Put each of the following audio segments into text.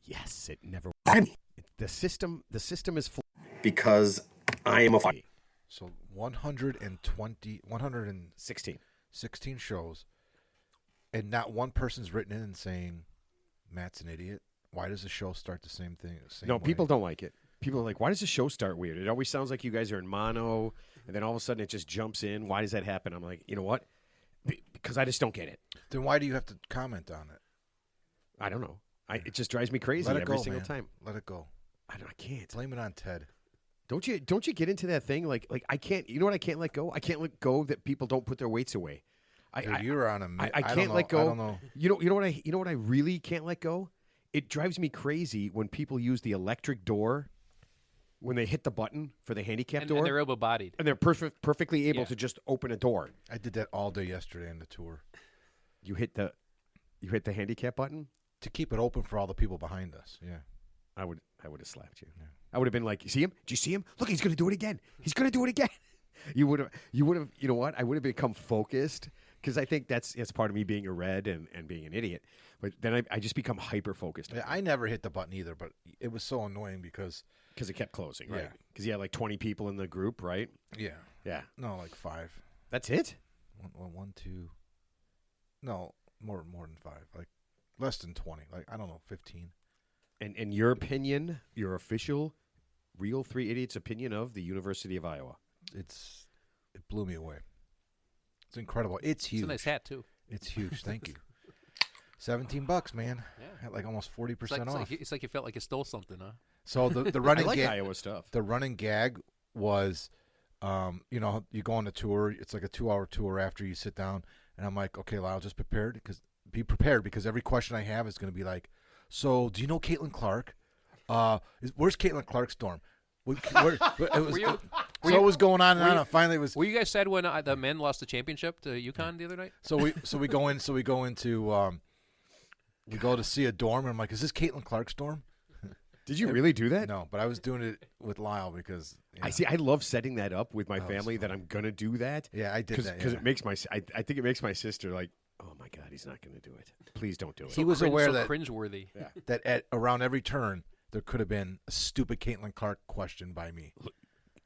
Yes, it never. Whammy. The system is Because I am a So 116 16. shows, and not one person's written in and saying Matt's an idiot. Why does the show start the same thing? No, way? people don't like it. People are like, why does the show start weird? It always sounds like you guys are in mono, and then all of a sudden it just jumps in. Why does that happen? I'm like, you know what? Because I just don't get it. Then why do you have to comment on it? I don't know. It just drives me crazy Let it every go, single man. time. Let it go. I can't. Blame it on Ted. Don't you get into that thing like I can't. You know what I can't let go? I can't let go that people don't put their weights away. Dude, you're on a. I can't let go. I don't know. You know what I really can't let go? It drives me crazy when people use the electric door when they hit the button for the handicap door. And they're able-bodied. And they're perfectly able to just open a door. I did that all day yesterday on the tour. You hit the handicap button To keep it open for all the people behind us. Yeah. I would have slapped you. Yeah. I would have been like, see him? Do you see him? Look, he's going to do it again. He's going to do it again. You would have. You know what? I would have become focused because I think that's part of me being a red and being an idiot. But then I just become hyper focused. Yeah, I never hit the button either, but it was so annoying because it kept closing, right? Yeah. Because you had like 20 people in the group, right? yeah, Yeah. no, like 5. That's it? One, 2. No, more than 5. Like less than 20. Like I don't know, 15. And in your opinion, your official, real Three Idiots opinion of the University of Iowa? It blew me away. It's incredible. It's huge. It's a nice hat, too. It's huge. Thank you. $17, man. Yeah. At like almost 40% It's like, off. it's like you felt like you stole something, huh? So the I running like gag, Iowa stuff. the running gag was, you go on a tour. It's like a 2-hour tour after you sit down, and I'm like, okay, Lyle, just be prepared because every question I have is going to be like, so do you know Caitlin Clark? Where's Caitlin Clark's dorm? It was going on and on. And finally, it was. Were you guys sad when the men lost the championship to UConn the other night? So we go into we go to see a dorm, and I'm like, is this Caitlin Clark's dorm? Did you really do that? No, but I was doing it with Lyle because I love setting that up with my family that I'm gonna do that. Yeah, I did that because yeah. it makes I think it makes my sister like, oh my god, he's not gonna do it. Please don't do it. He was aware that cringeworthy. Yeah. that at around every turn there could have been a stupid Caitlin Clark question by me.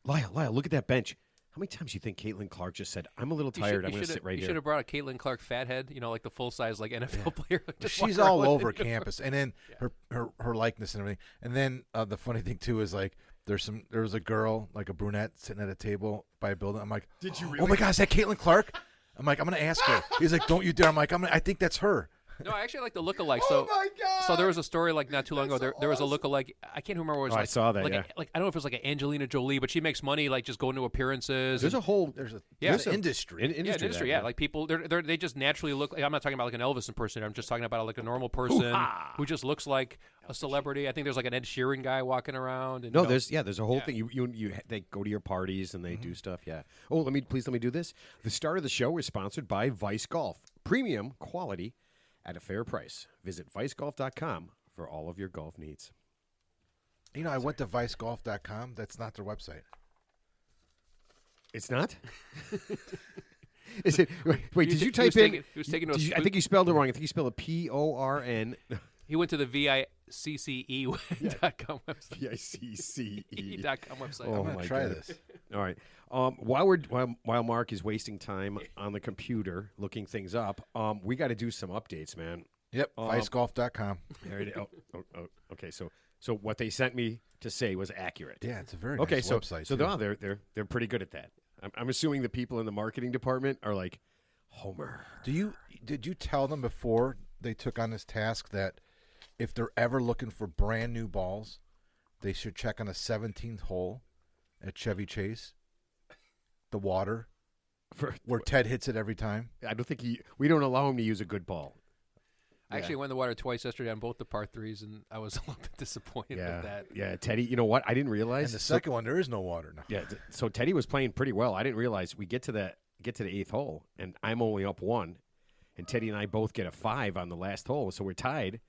Lyle, look at that bench. How many times do you think Caitlin Clark just said, I'm a little tired, I'm going to sit right You here? should have brought a Caitlin Clark fathead, like the full-size NFL player. Just She's walk all around over with it. campus, and then her likeness and everything. And then the funny thing too is like there was a girl, like a brunette, sitting at a table by a building. I'm like, Did you oh really? my god, is that Caitlin Clark? I'm like, I'm gonna ask her. He's like, don't you dare. I'm like, I think that's her. No, I actually like the look-alike. So, my God! So there was a story like not too long ago. There was a look-alike. I can't remember what it was. Oh, I like, saw that, Like, yeah. like I don't know if it was like an Angelina Jolie, but she makes money like just going to appearances. There's a whole There's an Yeah. industry. industry. Yeah, like people, they just naturally look. Like, I'm not talking about like an Elvis impersonator. I'm just talking about like a normal person who just looks like a celebrity. I think there's like an Ed Sheeran guy walking around. And, No, you know, there's a whole thing. They go to your parties and they do stuff. Yeah. Oh, let me do this. The start of the show is sponsored by Vice Golf. Premium quality at a fair price. Visit vicegolf.com for all of your golf needs. I went to vicegolf.com. That's not their website. It's not. Is it? Wait, did you He type was in? taking- he was taking did those- you- I think you spelled it wrong. I think you spelled it PORN. he went to the VICCE.com website. VICCE. .com website. Oh, I'm gonna my try God. this. All right. While Mark is wasting time on the computer looking things up, we got to do some updates, man. Yep, vicegolf.com. There it is. Okay. So what they sent me to say was accurate. Yeah, it's a very Okay. nice So website. so too. they're pretty good at that. I'm assuming the people in the marketing department are like, Homer. Did you tell them before they took on this task that if they're ever looking for brand new balls, they should check on the 17th hole at Chevy Chase, the water, where Ted hits it every time? I don't think we don't allow him to use a good ball. I actually went in the water twice yesterday on both the par threes, and I was a little bit disappointed with that. Yeah, Teddy. You know what? I didn't realize. And the second one, there is no water now. Yeah, so Teddy was playing pretty well. I didn't realize we get to the 8th hole, and I'm only up 1, and Teddy and I both get a 5 on the last hole, so we're tied.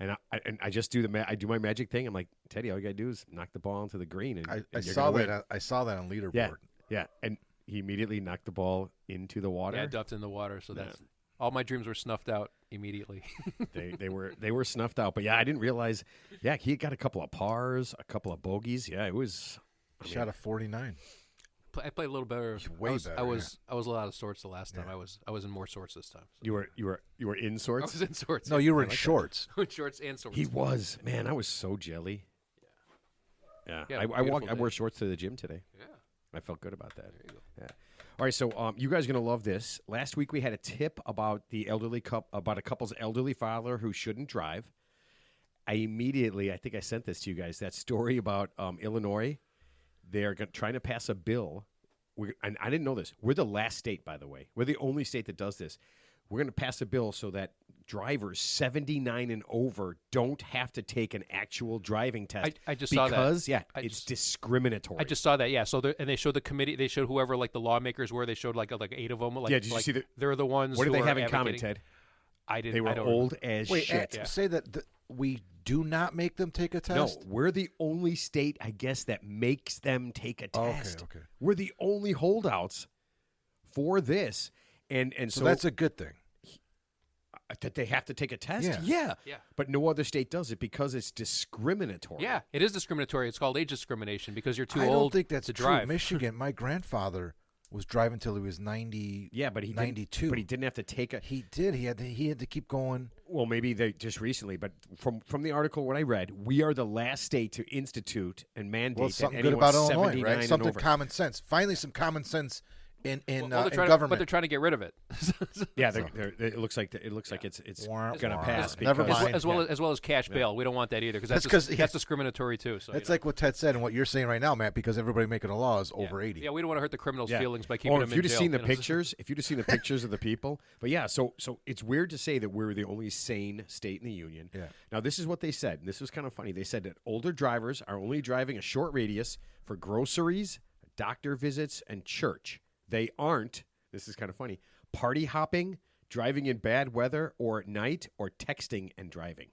And I just do I do my magic thing. I'm like, Teddy, all you gotta do is knock the ball into the green, and I you're saw gonna that. win. I saw that on leaderboard. Yeah, and he immediately knocked the ball into the water. Yeah, I duffed in the water, so Yeah. that's all my dreams were snuffed out immediately. they were snuffed out. But yeah, I didn't realize. Yeah, he got a couple of pars, a couple of bogeys. Yeah, it was. Shot a 49. I played a little better. way I better, was a little out of sorts the last time. I was in more sorts this time. So. You were in I sorts. was in sorts. No, you were in shorts. shorts and sorts. He was, man. I was so jelly. Yeah, Yeah, I beautiful I wore day. shorts to the gym today. Yeah. I felt good about that. There you go. Yeah. All right, so you guys are gonna love this. Last week we had a tip about about a couple's elderly father who shouldn't drive. I think I sent this to you guys. That story about Illinois. They're trying to pass a bill. And I didn't know this. We're the last state, by the way. We're the only state that does this. We're going to pass a bill so that drivers 79 and over don't have to take an actual driving test. I just saw that. Because, It's discriminatory. I just saw that. Yeah. So and they showed the committee. They showed whoever like the lawmakers were. They showed like 8 of them. Like, Yeah, did you see they're the ones. What do who they are have in common, advocating. Ted? I didn't. They were I don't old as Wait, shit. say that we do not make them take a No, test? we're the only state, I guess, that makes them take a Okay, test. okay. We're the only holdouts for this. And So that's a good thing. that they have to take a test? Yeah. Yeah. But no other state does it because it's discriminatory. Yeah, it is discriminatory. It's called age discrimination because you're too I old don't think that's to true. drive. Michigan, my grandfather was driving till he was 90. Yeah, but he 92. Didn't, but he didn't have to take a. He did. He had to keep going. Well, maybe they just recently, but from the article what I read, we are the last state to institute and mandate Well, that something good anyone about Illinois, 79 right? and Something over. common sense. Finally, some common sense in Well, in but government. they're trying to get rid of it. Yeah, it looks like it's Wah, going to wah. pass. Never because- mind. as well as cash bail. We don't want that either because That's 'cause- that's discriminatory too. So It's you know. like what Ted said and what you're saying right now, Matt, because everybody making a law is over 80. Yeah, we don't want to hurt the criminals' Yeah. feelings by keeping Or them if in you'd have jail. seen the you know? pictures, if you'd have seen the pictures of the people, but yeah, so it's weird to say that we're the only sane state in the union. Yeah. Now this is what they said, and this was kind of funny. They said that older drivers are only driving a short radius for groceries, doctor visits, and church. They aren't. This is kind of funny. Party hopping, driving in bad weather or at night, or texting and driving.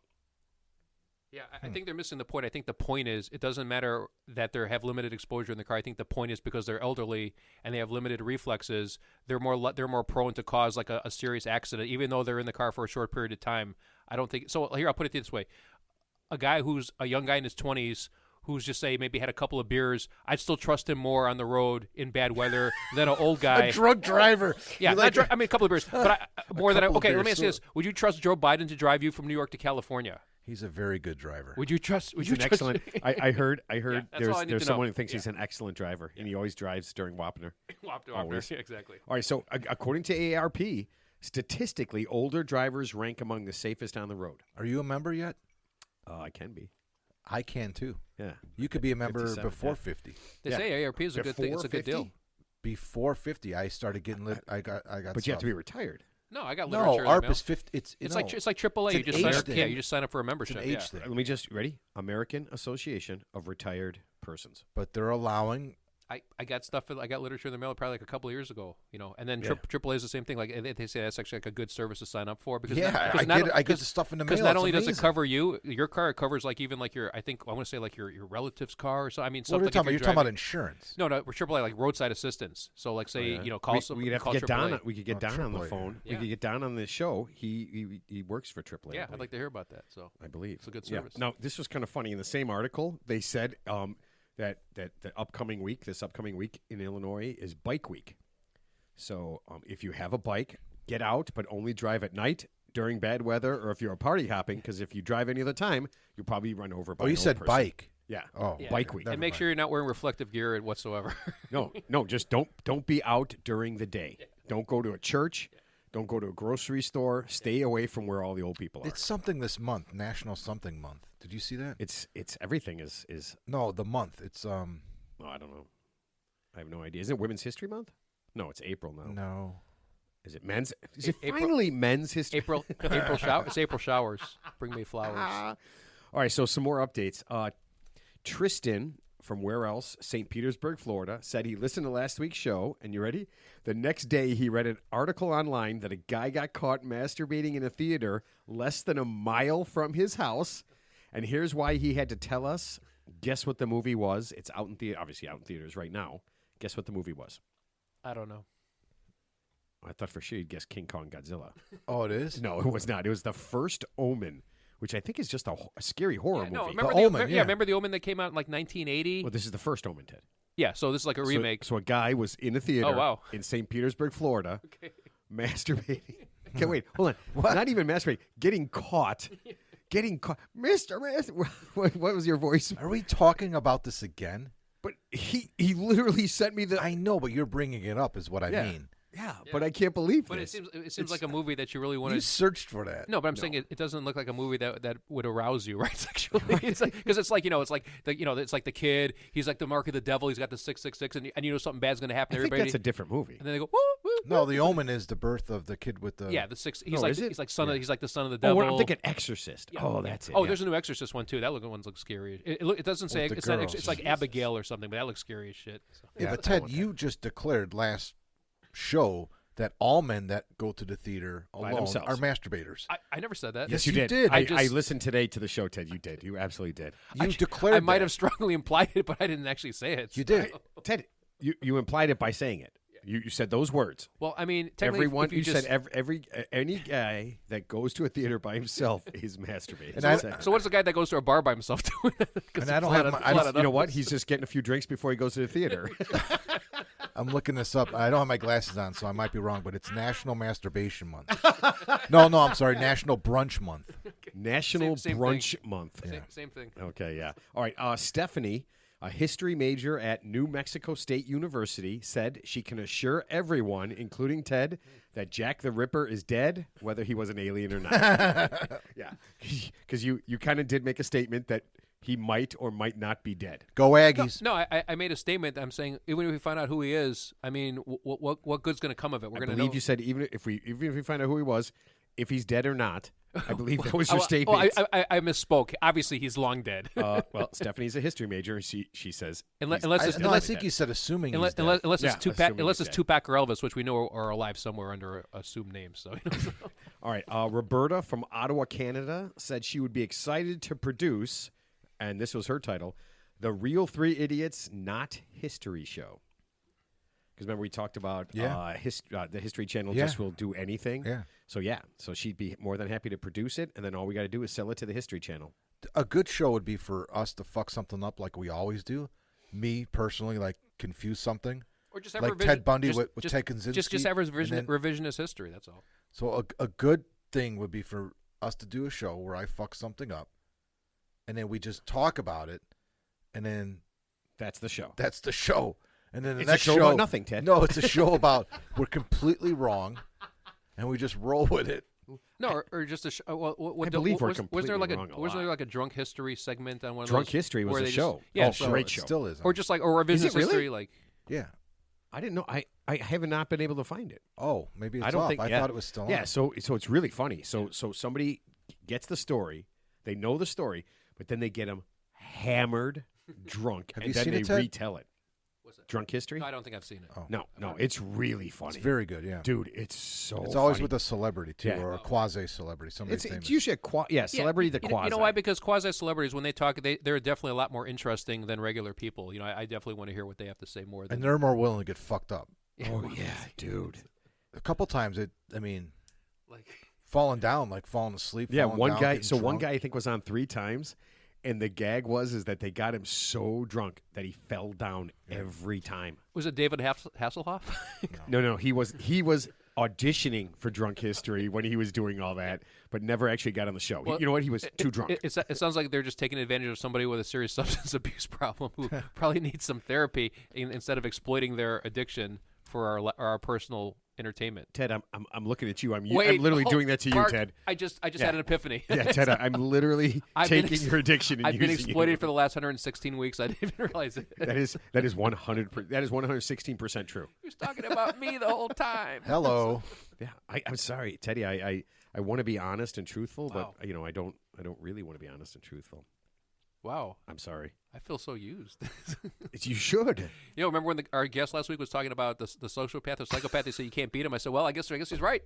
Yeah, I think they're missing the point. I think the point is it doesn't matter that they have limited exposure in the car. I think the point is because they're elderly and they have limited reflexes, they're more prone to cause like a serious accident, even though they're in the car for a short period of time. I don't think so. Here, I'll put it this way: a young guy in his 20s who's just say maybe had a couple of beers, I'd still trust him more on the road in bad weather than an old guy. A drunk driver. Yeah, You like I mean a couple of beers, but more than couple of okay. Let me beers, ask you so- this: would you trust Joe Biden to drive you from New York to California? He's a very good driver. Would you trust? Would He's you an trust? excellent. I heard. that's all I need There's to know. someone who thinks he's an excellent driver, and he always drives during Wapner. Always. Yeah, exactly. All right, so according to AARP, statistically, older drivers rank among the safest on the road. Are you a member yet? I can be. I can too. Yeah. You could be a member 57, before yeah. 50. They Yeah. say AARP is a good thing. It's a good deal. 450? Before 50, I started getting lit. I got. But you have to be retired. No, I got No, literature. in the ARP mail. is 50. It's It's no, like AAA. You an just age sign up. thing. Yeah, you just sign up for a it's membership. an age yeah. thing. Let me just ready. American Association of Retired Persons. But they're allowing. I got stuff. I got literature in the mail probably like a couple of years ago. And then Yeah. AAA is the same thing. Like they say that's actually like a good service to sign up for because Yeah, I get the stuff in the mail. Because not It's only does it amazing. cover you, your car, it covers like even like your. I think I want to say like your relative's car or so. I mean, What are you something. talking about? You're talking about insurance. No, we're AAA like roadside assistance. So like say call we, some. we'd have call to get AAA. Don. We could get Oh, Don on the AAA. phone. Yeah. We could get Don on the show. He works for AAA. Yeah, I I'd believe. like to hear about that. So I believe it's a good Yeah. service. Now this was kind of funny. In the same article, they said that the upcoming week in Illinois is Bike Week. So if you have a bike, get out, but only drive at night during bad weather, or if you're party hopping, because if you drive any other time, you'll probably run over by. Oh, you an old said person. bike. Yeah. Oh, Yeah. Bike Week. Never And make mind. sure you're not wearing reflective gear whatsoever. No, just don't be out during the day. Don't go to a church. Don't go to a grocery store. Stay away from where all the old people are. It's something this month, National Something Month. Did you see that? It's everything is. No, the month. It's Oh, I don't know. I have no idea. Isn't it Women's History Month? No, it's April now. no. Is it men's? Is it April- finally Men's History? April shower. It's April showers. Bring me flowers. All right, so some more updates. Tristan from where else? St. Petersburg, Florida, said he listened to last week's show, and you ready? The next day, he read an article online that a guy got caught masturbating in a theater less than a mile from his house, and here's why he had to tell us. Guess what the movie was? It's out in obviously out in theaters right now. Guess what the movie was? I don't know. I thought for sure you'd guess King Kong Godzilla. Oh, it is. No, it was not. It was the first Omen, which I think is just a scary horror Yeah, no, movie. remember The Omen, yeah, yeah. remember the Omen that came out in like 1980? Well, this is the first Omen, Ted. Yeah, so this is like a remake. So a guy was in a theater Oh, wow. in St. Petersburg, Florida, Okay. masturbating. Okay, wait, hold on. Not even masturbating. Getting caught. Getting caught. Mr. What was your voice? Are we talking about this again? But he literally sent me the. I know, but you're bringing it up, is what I Yeah. mean. Yeah, but I can't believe But this. it seems like a movie that you really want You to. searched for that. No, but I'm saying it doesn't look like a movie that would arouse you, right? Sexually, it's like because it's like it's like it's like the kid. He's like the mark of the devil. He's got the 666, and you know something bad's going to happen I to think everybody. that's a different movie. And then they go woo, woo, No, woo. the Omen is the birth of the kid with the. Yeah, the six. He's No, like is it? he's like son of he's like the son of the Oh, devil. I'm thinking Exorcist. Yeah. Oh, that's it. Oh, yeah. there's a new Exorcist one too. That one looks scary. It doesn't say the it's not. girls. It's like Jesus. Abigail or something, but that looks scary as shit. So. Yeah, Yeah, but I Ted, want you just declared last show that all men that go to the theater By alone themselves. are masturbators. I never said that. Yes, Yes, you you did. did. I just- listened today to the show, Ted. You did. You absolutely did. You declared I might that. have strongly implied it, but I didn't actually say it. You did. Ted, you implied it by saying it. You said those words. Well, I mean, technically, Everyone, if you just, said any guy that goes to a theater by himself is masturbating. And So I- it's like- So what's the guy that goes to a bar by himself doing? And I don't have my- I don't- you know what? He's just getting a few drinks before he goes to the theater. I'm looking this up. I don't have my glasses on, so I might be wrong, but it's National Masturbation Month. No, I'm sorry, National Brunch Month. National Same Brunch Month. Same thing. Okay, yeah. All right. Stephanie, a history major at New Mexico State University, said she can assure everyone, including Ted, that Jack the Ripper is dead, whether he was an alien or not. Yeah, because you kind of did make a statement that he might or might not be dead. Go Aggies. No, I made a statement. I'm saying even if we find out who he is, I mean, what good's going to come of it? We're I going to believe know. you said even if we find out who he was, if he's dead or not. I believe that was Oh, your statement. I misspoke. Obviously, he's long dead. Well, Stephanie a history major, and she says Unless he's- it's- I think you said assuming he's dead. Unless Yeah, it's Tupac, assuming unless he's it's dead. Tupac or Elvis, which we know are alive somewhere under assumed names. So, All right. Roberta from Ottawa, Canada, said she would be excited to produce, and this was her title, The Real Three Idiots Not History Show. Because remember we talked about Yeah. the History Channel Yeah. just will do anything. Yeah. So she'd be more than happy to produce it, and then all we got to do is sell it to the History Channel. A good show would be for us to fuck something up like we always do. Me, personally, like confuse something. or just have Like revision, Ted Bundy just, with just, Ted Kaczynski. Just have revision, and then- revisionist history. That's all. So a good thing would be for us to do a show where I fuck something up, and then we just talk about it, and then That's the show. that's the show. And then the It's a next show about nothing, Ted. No, it's a show about we're completely wrong, and we just roll with it. No, or just a what I believe we're was there completely like wrong a was there lot. like a drunk history segment on one of Drunk those? History was where a they just- show. Yeah, Oh, so- great it show. Still is. or just like or revisionist Is it really? history, like Yeah. I didn't know. I have not been able to find it. Oh, maybe it's I don't off. think. I yeah. thought it was still Yeah, on. so it's really funny. So somebody gets the story, they know the story, but then they get them hammered, drunk, Have and you then seen they it, Ted? retell it. what's that? Drunk History? No, I don't think I've seen it. Oh. No, it's really funny. It's very good. Yeah. Dude, it's so. It's always funny. with a celebrity too, Yeah. or a quasi celebrity. Somebody It's famous. usually a celebrity the you quasi. know why? Because quasi celebrities, when they talk, they're definitely a lot more interesting than regular people. You know, I definitely want to hear what they have to say more than. and they're more willing to get fucked up. Oh yeah, dude. A couple times, I mean, like, falling down, like falling asleep. Yeah, falling one down, guy. getting So one drunk. guy I think was on 3 times, and the gag is that they got him so drunk that he fell down every time. was it David Hasselhoff? No, he was auditioning for Drunk History when he was doing all that, but never actually got on the show. Well, You know what? He was too drunk. It sounds like they're just taking advantage of somebody with a serious substance abuse problem who probably needs some therapy instead of exploiting their addiction for our personal entertainment. Ted, I'm looking at you. I'm Wait, literally hold- doing that to you, Mark, Ted. I just Yeah. had an epiphany. Yeah, Ted, I'm literally I've been taking ex- your addiction and I've been using exploited it. for the last 116 weeks. I didn't even realize it. That is 100. That is 116% true. He was talking about me the whole time. Hello. Yeah, I'm sorry, Teddy. I want to be honest and truthful, Wow. but I don't really want to be honest and truthful. Wow, I'm sorry. I feel so used. You should. You know, remember when our guest last week was talking about the sociopath or psychopath? They said you can't beat him. I said, well, I guess he's right.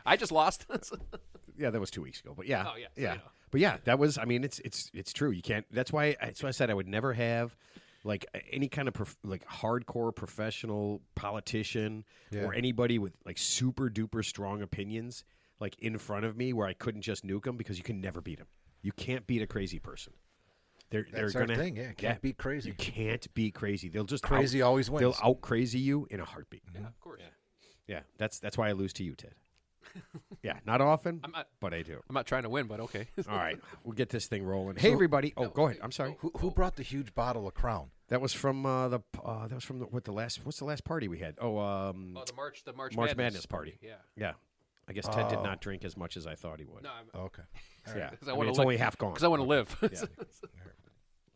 I just lost. Yeah, that was 2 weeks ago. But yeah, Oh, yeah. yeah. So, But yeah, that was. I mean, it's true. You can't. That's why I said I would never have like any kind of like hardcore professional politician Yeah. or anybody with like super duper strong opinions like in front of me where I couldn't just nuke them because you can never beat them. You can't beat a crazy person. They're That's gonna our thing. Yeah, can't beat crazy. You can't beat crazy. They'll just Crazy always wins. They'll out crazy you in a heartbeat. Yeah, of course. Yeah, that's why I lose to you, Ted. Yeah, not often, I'm not. but I do. I'm not trying to win, but okay. All right, we'll get this thing rolling. Hey, everybody! Oh, go ahead. I'm sorry. Who brought the huge bottle of Crown? That was from what's the last party we had? Oh, Oh, the March Madness party. Yeah. Yeah, I guess Ted did not drink as much as I thought he would. No, Okay. Yeah, 'cause I I mean, wanna it's live- only half gone. because I want to live. Yeah.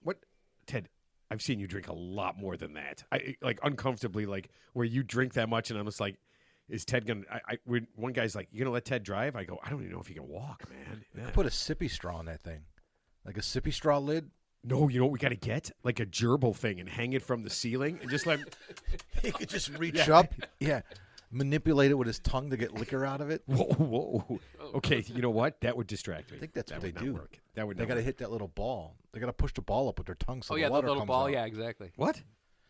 What, Ted? I've seen you drink a lot more than that. I like uncomfortably, like where you drink that much, and I'm just like, is Ted gonna? One guy's like, you gonna let Ted drive? I go, I don't even know if he can walk, man. Yeah. Put a sippy straw in that thing, like a sippy straw lid. No, you know what we got to get? Like a gerbil thing and hang it from the ceiling and just like, He could just reach up, manipulate it with his tongue to get liquor out of it. whoa. Okay, you know what? That would distract me. I think that's that what they would not do. Work. That would They not got to work. hit that little ball. They got to push the ball up with their tongue so Oh the yeah, the water little comes ball. out. Yeah, exactly. What?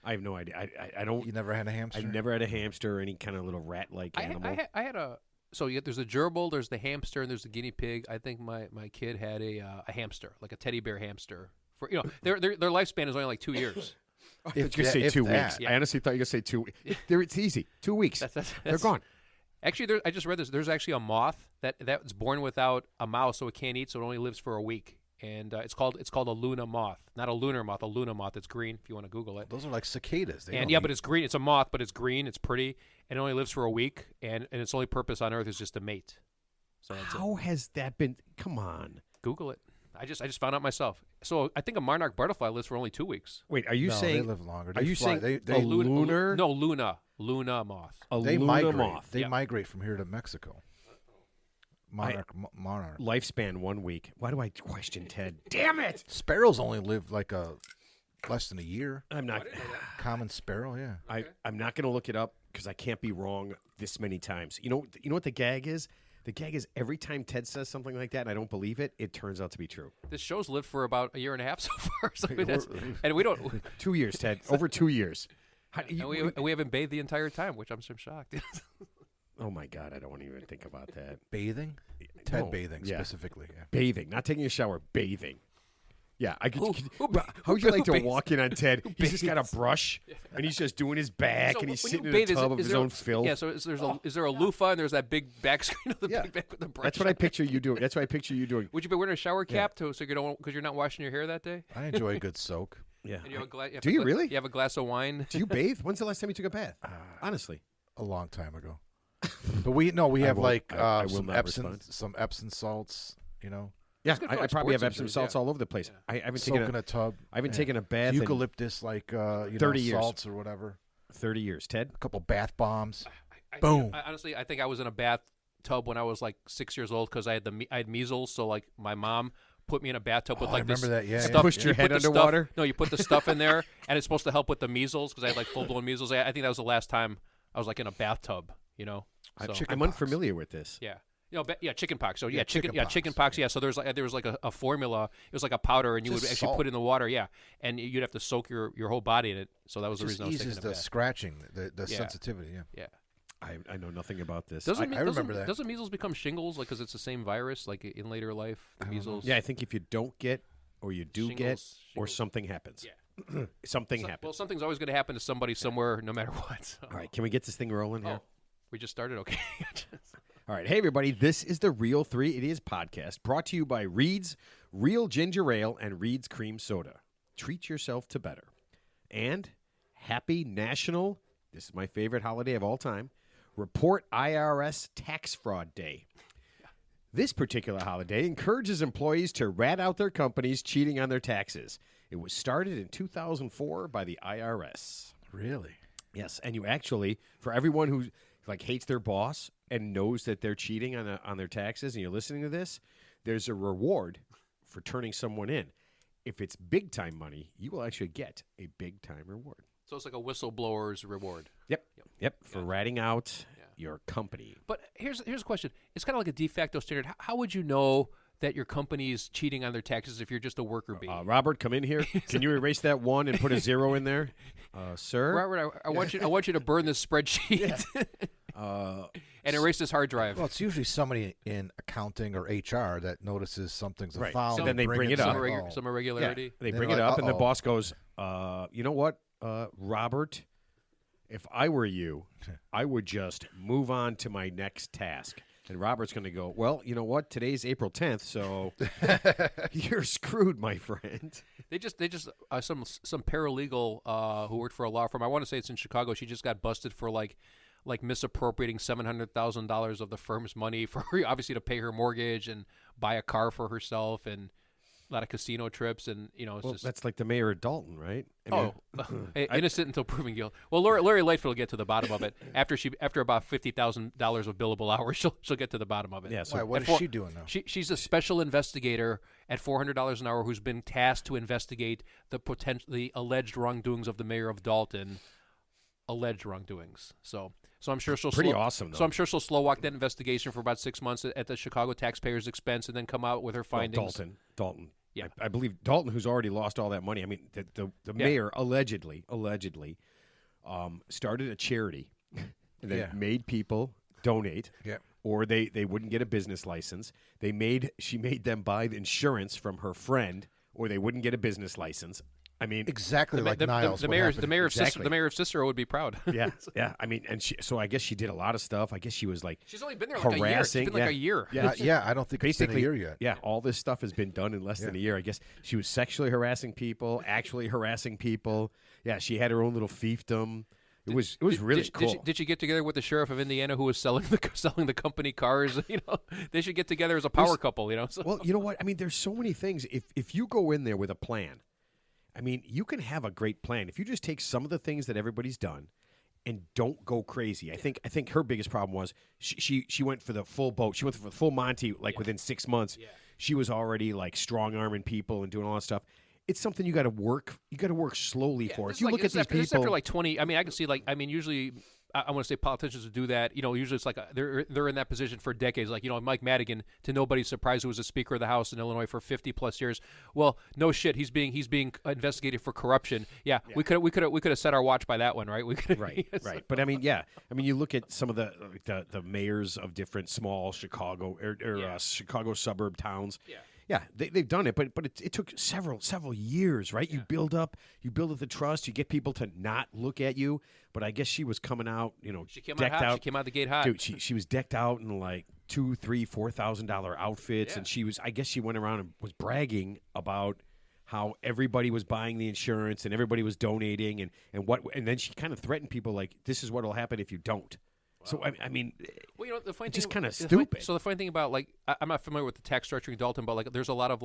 I have no idea. I don't. You never had a hamster? I never had a hamster or any kind of little rat-like animal. I had a. So there's a gerbil, there's the hamster, and there's the guinea pig. I think my kid had a hamster, like a teddy bear hamster. For their lifespan is only like 2 years. I thought If you could that- say if 2 that. weeks. I honestly thought you were going to say 2 weeks. It's easy. 2 weeks. They're That's gone. Actually, I just read this. There's actually a moth that's born without a mouse, so it can't eat, so it only lives for a week. And it's called a Luna moth, not a lunar moth, a Luna moth. It's green. If you want to Google it. Those are like cicadas. They And don't yeah, eat. but it's green. It's a moth, but it's green. It's pretty, and it only lives for a week. And its only purpose on Earth is just to mate. So that's it. How has that been? Come on. Google it. I just found out myself. So I think a monarch butterfly lives for only 2 weeks. Wait, are you No, saying? they live longer. Are They you fly. saying They a lunar? No, Luna moth. A they Luna migrate. moth. They Yeah. migrate from here to Mexico. Monarch. Lifespan 1 week. Why do I question Ted? Damn it! Sparrows only live like less than a year. I'm not. Common sparrow, yeah. I'm not going to look it up because I can't be wrong this many times. You know what the gag is? The gag is every time Ted says something like that and I don't believe it, it turns out to be true. This show's lived for about a year and a half so far. So I mean, and we don't. 2 years, Ted. Over 2 years. And we haven't bathed the entire time, which I'm so shocked. oh my God, I don't want to even think about that. Bathing? Ted No, bathing yeah. specifically, yeah. Bathing, not taking a shower, bathing. Yeah, I could. Who how would you like to bathes? walk in on Ted? He's just got a bathes? brush and he's just doing his back So and he's when sitting you in a bathe, tub of his there own filth. Yeah. So is there a loofah and there's that big back screen of the Yeah. big back with the brush? That's what I picture you doing. That's what I picture you doing. Would you be wearing a shower cap so you don't because you're not washing your hair that day? I enjoy a good soak. Yeah. And you have a gla- you have Do a you gla- really? You have a glass of wine. Do you bathe? When's the last time you took a bath? Honestly. A long time ago. But we have won't- like I will some not respond. Epsom salts, Yeah, good for I like probably have sports Epsom injuries, salts yeah. all over the place. I haven't soak taken in a tub. I haven't Yeah. taken a bath in Eucalyptus, like 30 years. salts or whatever. 30 years. Ted? A couple bath bombs. I- Boom. Honestly, I think I was in a bathtub when I was like 6 years old because I had measles. So like my mom put me in a bathtub with Oh, like I remember this that, yeah, yeah. stuff. Pushed your You put head the stuff- underwater? No, you put the stuff in there, and it's supposed to help with the measles because I had like full blown measles. I think that was the last time I was like in a bathtub. So, I'm unfamiliar with this. yeah. Chicken pox. So Yeah, chicken chicken pox. Yeah. So there was like a formula. It was like a powder, and you would Just actually salt. put it in the water. Yeah, and you'd have to soak your whole body in it. So that was the Just reason I was eases taking a the bath. scratching, the Yeah. sensitivity, yeah. Yeah. I know nothing about this. I remember that. Doesn't measles become shingles like because it's the same virus like in later life? The measles. Yeah, I think if you don't get or you do get or Shingles. something happens. Yeah. Something Well, happens. something's always going to happen to somebody somewhere, no matter what. So. All right, can we get this thing rolling here? Oh, we just started. Okay. All right. Hey, everybody. This is the Real 3 Idiots podcast brought to you by Reed's Real Ginger Ale and Reed's Cream Soda. Treat yourself to better. And happy National, this is my favorite holiday of all time, Report IRS Tax Fraud Day. This particular holiday encourages employees to rat out their companies cheating on their taxes. It was started in 2004 by the IRS. Really? Yes, and you actually, for everyone who like hates their boss and knows that they're cheating on their taxes, and you're listening to this, there's a reward for turning someone in. If it's big time money, you will actually get a big time reward. So it's like a whistleblower's reward. Yep, for ratting out your company. But here's a question. It's kind of like a de facto standard. How would you know that your company is cheating on their taxes if you're just a worker bee. Robert, come in here. Can you erase that 1 and put a 0 in there, sir? Robert, I want you to burn this spreadsheet and erase this hard drive. Well, it's usually somebody in accounting or HR that notices something's Right. afoul. So then they bring it up. Some irregularity. They They're bring like, it up, and the uh-oh. boss goes, "You know what, Robert? If I were you, I would just move on to my next task." And Robert's going to go, "Well, you know what? Today's April 10th, so you're screwed, my friend." They just some paralegal who worked for a law firm. I want to say it's in Chicago. She just got busted for like misappropriating $700,000 of the firm's money for obviously to pay her mortgage and buy a car for herself and a lot of casino trips, and it's Well, just that's like the mayor of Dalton, right? I mean, innocent until proven guilty. Well, Larry Lightfoot will get to the bottom of it after about $50,000 of billable hours. She'll get to the bottom of it. yeah. So Why, what At is four- she doing now? She's a special investigator at $400 an hour who's been tasked to investigate the alleged wrongdoings of the mayor of Dalton. Alleged wrongdoings. So I'm sure she'll Pretty awesome, though. So I'm sure she'll slow walk that investigation for about 6 months at the Chicago taxpayers' expense, and then come out with her well, findings. Dalton. Yeah. I believe Dalton, who's already lost all that money. I mean, the mayor allegedly started a charity and then Yeah. made people donate. Yeah. Or they wouldn't get a business license. She made them buy the insurance from her friend, or they wouldn't get a business license. I mean, Exactly like Niles. The what mayor's happened. Exactly. the mayor's sister would be proud. yeah, yeah. I mean, so I guess she did a lot of stuff. I guess she was like She's only been there like a year. She's harassing. been like a year. Yeah, I don't think it's been a basically, year yet. yeah, all this stuff has been done in less than a year. I guess she was sexually harassing people, actually harassing people. Yeah, she had her own little fiefdom. It was really cool. Did she get together with the sheriff of Indiana who was selling the company cars? They should get together as a power couple. So. Well, you know what? I mean, there's so many things. If you go in there with a plan, I mean, you can have a great plan. If you just take some of the things that everybody's done and don't go crazy. I think her biggest problem was she went for the full boat. She went for the full Monty within 6 months. Yeah. She was already like strong arming people and doing all that stuff. It's something you got to work. You got to work slowly for. If you look at these This people, after like 20. I mean, I can see usually. I want to say politicians would do that. Usually it's like they're in that position for decades. Like Mike Madigan, to nobody's surprise, who was a Speaker of the House in Illinois for 50+ years. Well, no shit, he's being investigated for corruption. Yeah. We could have set our watch by that one, right? We could right. But I mean, you look at some of the mayors of different small Chicago or Chicago suburb towns. Yeah. Yeah, they've done it, but it took several years, right? Yeah. You build up the trust, you get people to not look at you. But I guess she was coming out, she came decked out hot. out. She came out the gate hot. Dude, she was decked out in like $2,000, $3,000, $4,000 outfits, and I guess she went around and was bragging about how everybody was buying the insurance and everybody was donating and then she kind of threatened people like, this is what will happen if you don't. So I mean, well, the funny just thing, kind of stupid. So the funny thing about I'm not familiar with the tax structure in Dalton, but there's a lot of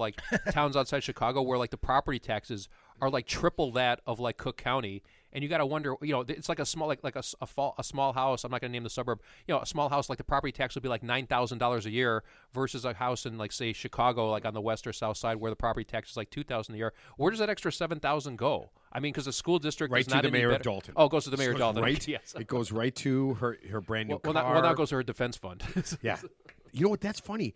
towns outside Chicago where the property taxes are triple that of Cook County, and you got to wonder, it's like a small a small house. I'm not going to name the suburb. A small house the property tax would be $9,000 a year versus a house in say Chicago, on the west or south side where the property tax is $2,000 a year. Where does that extra $7,000 go? I mean, because the school district right is to not the any mayor better. of Dalton. Oh, it goes to the mayor of Dalton. Right, Yes. It goes right to her brand new car. Now it goes to her defense fund. Yeah, you know what? That's funny.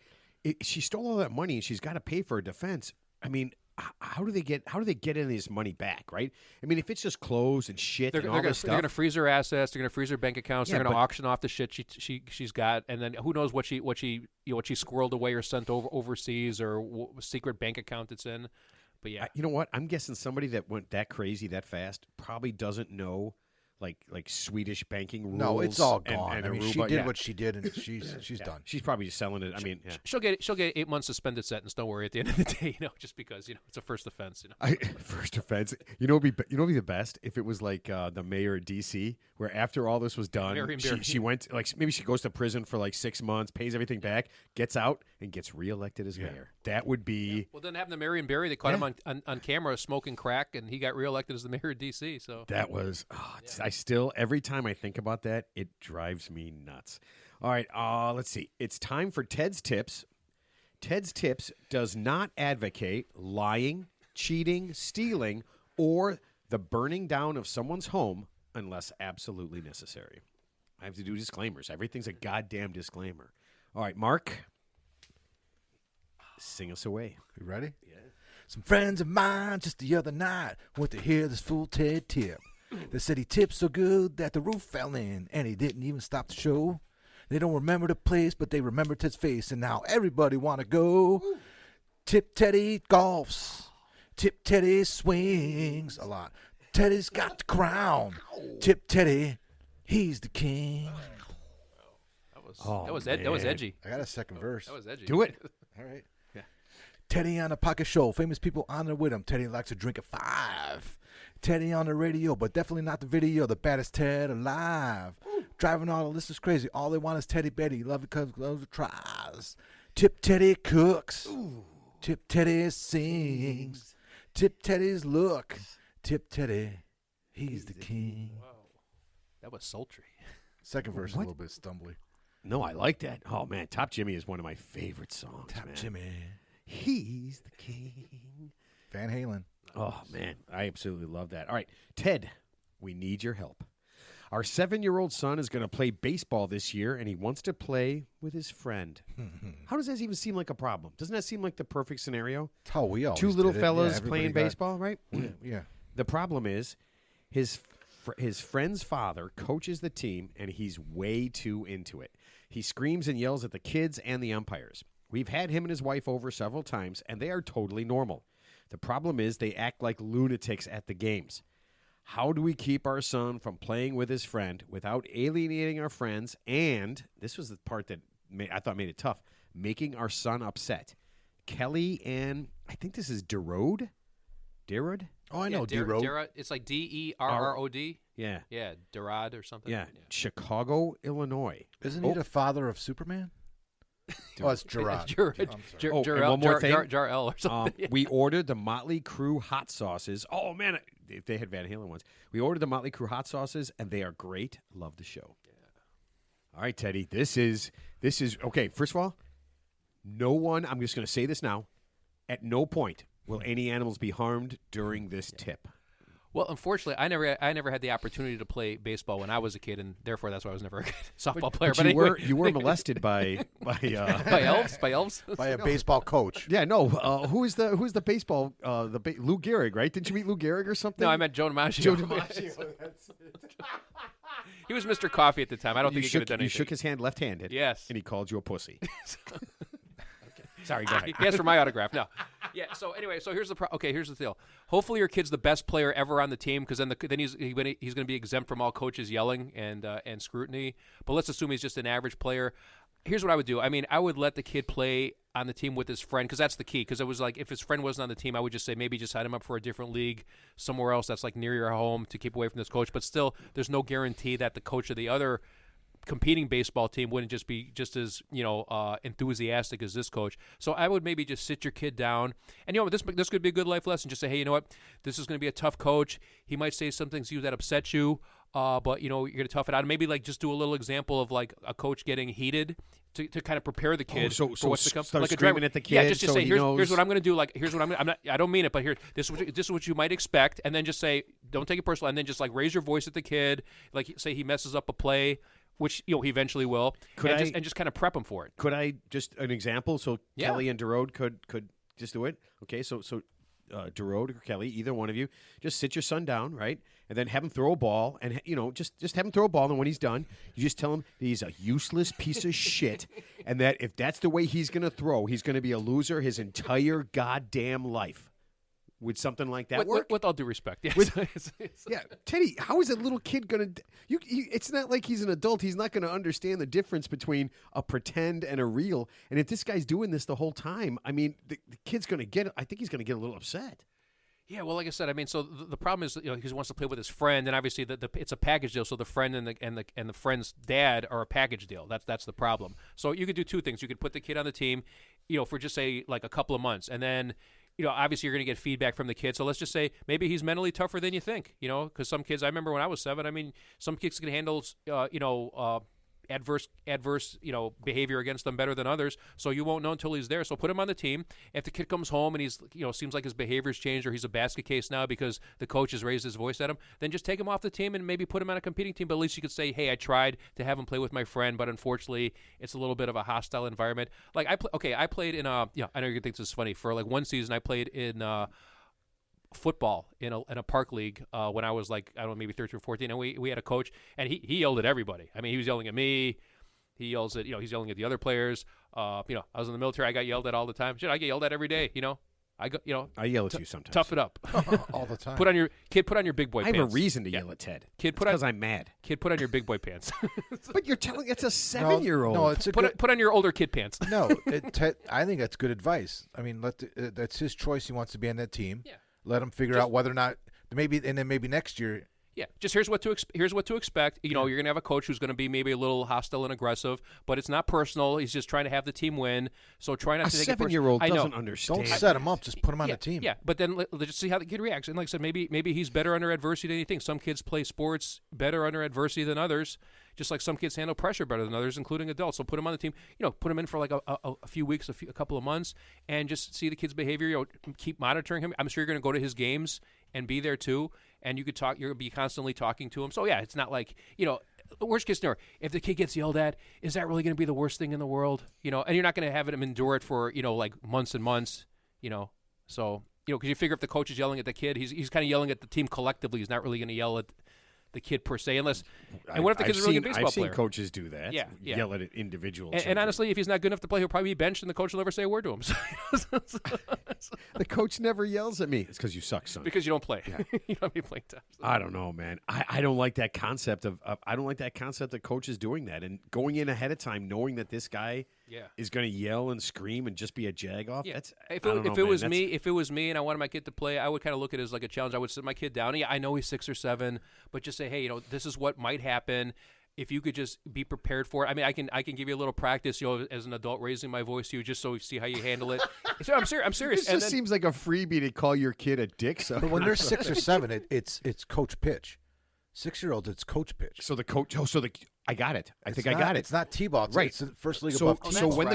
She stole all that money and she's got to pay for her defense. I mean, how do they get any of this money back? Right? I mean, if it's just clothes and shit and all this stuff, they're going to freeze her assets. They're going to freeze her bank accounts. Yeah, they're going to but- auction off the shit she's got, and then who knows what she squirreled away or sent overseas or secret bank account it's in. But yeah, you know what? I'm guessing somebody that went that crazy that fast probably doesn't know like Swedish banking rules. No, it's all and- gone. and I mean, she Aruba. did Yeah. what she did, and she's done. She's probably just selling it. I mean, yeah. she'll get 8 months suspended sentence. Don't worry. At the end of the day, just because it's a first offense. First offense. It'd be the best if it was like the mayor of D.C., where after all this was done, Marion Barry. she went maybe she goes to prison for 6 months, pays everything back, gets out, and gets reelected as mayor. That would be. Well, then happened to Marion Barry. They caught him on camera smoking crack, and he got reelected as the mayor of D.C. So That was. I still every time I think about that, it drives me nuts. All right, let's see. It's time for Ted's Tips. Ted's Tips does not advocate lying, cheating, stealing, or the burning down of someone's home unless absolutely necessary. I have to do disclaimers. Everything's a goddamn disclaimer. All right, Mark. Sing us away. You ready? Yeah. Some friends of mine just the other night went to hear this fool Ted tip. They said he tipped so good that the roof fell in, and he didn't even stop the show. They don't remember the place, but they remember Ted's face, and now everybody want to go. Tip Teddy golfs. Tip Teddy swings a lot. Teddy's got the crown. Tip Teddy, he's the king. That was edgy. I got a second verse. That was edgy. Do it. All right. Yeah. Teddy on a pocket show. Famous people on there with him. Teddy likes to drink at 5. Teddy on the radio, but definitely not the video. The baddest Ted alive. Driving all the listeners crazy. All they want is Teddy Betty. Love it because loves the tries. Tip Teddy cooks. Tip Teddy sings. Tip Teddy's look. Tip Teddy, he's the king. Wow. That was sultry. Second verse a little bit stumbly. No, I like that. Oh, man. Top Jimmy is one of my favorite songs, Top man. Jimmy. He's the king. Van Halen. Oh, man. I absolutely love that. All right. Ted, we need your help. Our 7-year-old son is going to play baseball this year, and he wants to play with his friend. How does that even seem like a problem? Doesn't that seem like the perfect scenario? That's how we always Two little did it. fellas Yeah, playing everybody baseball, right? Yeah. The problem is his friend's father coaches the team, and he's way too into it. He screams and yells at the kids and the umpires. We've had him and his wife over several times, and they are totally normal. The problem is they act like lunatics at the games. How do we keep our son from playing with his friend without alienating our friends? And this was the part that I thought made it tough, making our son upset. Kelly and I think this is Derode? Derode? Oh, I know D-Road. It's like Derrod. Yeah. Yeah, Derrod or something. Yeah. Chicago, Illinois. Isn't he the father of Superman? Oh, it's Gerard. Oh, and one more thing. Jar-El or something. We ordered the Motley Crue hot sauces. Oh, man. They had Van Halen ones. We ordered the Motley Crue hot sauces, and they are great. Love the show. Yeah. All right, Teddy. This is okay. First of all, no one, I'm just going to say this now. At no point will any animals be harmed during this tip. Well, unfortunately, I never had the opportunity to play baseball when I was a kid, and therefore that's why I was never a good softball player. But anyway. you were molested by by elves. By a baseball coach. Yeah, no. Who's the baseball? Lou Gehrig, right? Didn't you meet Lou Gehrig or something? No, I meant Joe DiMaggio. Joe DiMaggio. He was Mr. Coffee at the time. I don't think he could have done You anything. shook his hand left-handed. Yes. And he called you a pussy. Sorry, go ahead. He asked for my autograph. No. Yeah. So anyway, here's the deal. Hopefully, your kid's the best player ever on the team, because then he's going to be exempt from all coaches yelling and scrutiny. But let's assume he's just an average player. Here's what I would do. I mean, I would let the kid play on the team with his friend, because that's the key. Because it was like, if his friend wasn't on the team, I would just say maybe just sign him up for a different league somewhere else that's like near your home to keep away from this coach. But still, there's no guarantee that the coach of the other competing baseball team wouldn't just be just as enthusiastic as this coach. So I would maybe just sit your kid down, and this could be a good life lesson. Just say, hey, you know what, this is going to be a tough coach. He might say some things to you that upset you, but you're going to tough it out. And maybe like just do a little example of like a coach getting heated to kind of prepare the kid for what's to come. Start like screaming at the kid. Yeah, just so say, he here's knows. what I'm going to do. Like, here's what I don't mean it, but this is what you might expect. And then just say, don't take it personal. And then just like raise your voice at the kid. Like, say he messes up a play, which he eventually will, and just kind of prep him for it. Could I just an example? So Yeah. Kelly and Derode could just do it. Okay, so Derode or Kelly, either one of you, just sit your son down, right, and then have him throw a ball, and just have him throw a ball, and when he's done, you just tell him that he's a useless piece of shit, and that if that's the way he's going to throw, he's going to be a loser his entire goddamn life. Would something like that work? With all due respect, yes. Yeah, Teddy, how is a little kid going to – it's not like he's an adult. He's not going to understand the difference between a pretend and a real. And if this guy's doing this the whole time, I mean, the kid's going to get – I think he's going to get a little upset. Yeah, well, like I said, I mean, so the problem is, he wants to play with his friend, and obviously it's a package deal. So the friend and the friend's dad are a package deal. That's the problem. So you could do two things. You could put the kid on the team, for just say like a couple of months, and then obviously you're going to get feedback from the kid. So let's just say maybe he's mentally tougher than you think. Because some kids, I remember when I was 7. I mean, some kids can handle adverse behavior against them better than others. So you won't know until he's there. So put him on the team. If the kid comes home and he's seems like his behavior's changed or he's a basket case now because the coach has raised his voice at him, then just take him off the team and maybe put him on a competing team. But at least you could say, hey, I tried to have him play with my friend, but unfortunately it's a little bit of a hostile environment. Like I played in I know you think this is funny. For like one season I played in football in a park league when I was like, I don't know, maybe 13 or 14, and we had a coach, and he yelled at everybody. I mean, he was yelling at me. He yells at he's yelling at the other players. I was in the military. I got yelled at all the time. Shit, I get yelled at every day. I yell at you sometimes. Tough it up. all the time. Put on your big boy I pants. have a reason to yell at Ted. Kid, because I'm mad. Kid, put on your big boy pants. But you're telling it's a 7-year-old. No, it's a good. Put on your older kid pants. No, I think that's good advice. I mean, that's his choice. He wants to be on that team. Yeah. Let him figure out whether or not maybe next year. Yeah, just here's what to expect. You're going to have a coach who's going to be maybe a little hostile and aggressive, but it's not personal. He's just trying to have the team win. So try not to take it personal. 7-year-old I know. doesn't understand. Don't set him up. Just put him on the team. Yeah, but then let's just see how the kid reacts. And like I said, maybe he's better under adversity than anything. Some kids play sports better under adversity than others, just like some kids handle pressure better than others, including adults. So put him on the team. Put him in for like a few weeks, a couple of months, and just see the kid's behavior. Keep monitoring him. I'm sure you're going to go to his games and be there too. And you could talk. You're going to be constantly talking to him. So yeah, it's not like worst case scenario. If the kid gets yelled at, is that really going to be the worst thing in the world? And you're not going to have him endure it for like months and months. So because you figure if the coach is yelling at the kid, he's kind of yelling at the team collectively. He's not really going to yell at the kid per se, unless. And what if the kid's a really good baseball player? I've seen coaches do that. Yeah. Yell at individuals. And honestly, if he's not good enough to play, he'll probably be benched, and the coach will never say a word to him. The coach never yells at me. It's because you suck, son. Because you don't play. Yeah. You don't have any playing time. I don't know, man. I don't like that concept of I don't like that concept of coaches doing that and going in ahead of time knowing that this guy is going to yell and scream and just be a jag-off. Yeah. That's, if it was me and I wanted my kid to play, I would kind of look at it as like a challenge. I would sit my kid down. Yeah, I know he's 6 or 7, but just say, hey, this is what might happen. If you could just be prepared for it. I mean, I can give you a little practice, as an adult, raising my voice to you, just so you see how you handle it. So I'm serious. It just seems like a freebie to call your kid a dick. So but when they're 6 or 7, it's coach pitch. 6-year-olds, it's coach pitch. So the coach. I got it. I got it. It's not T-ball. Right. It's the first league above. So when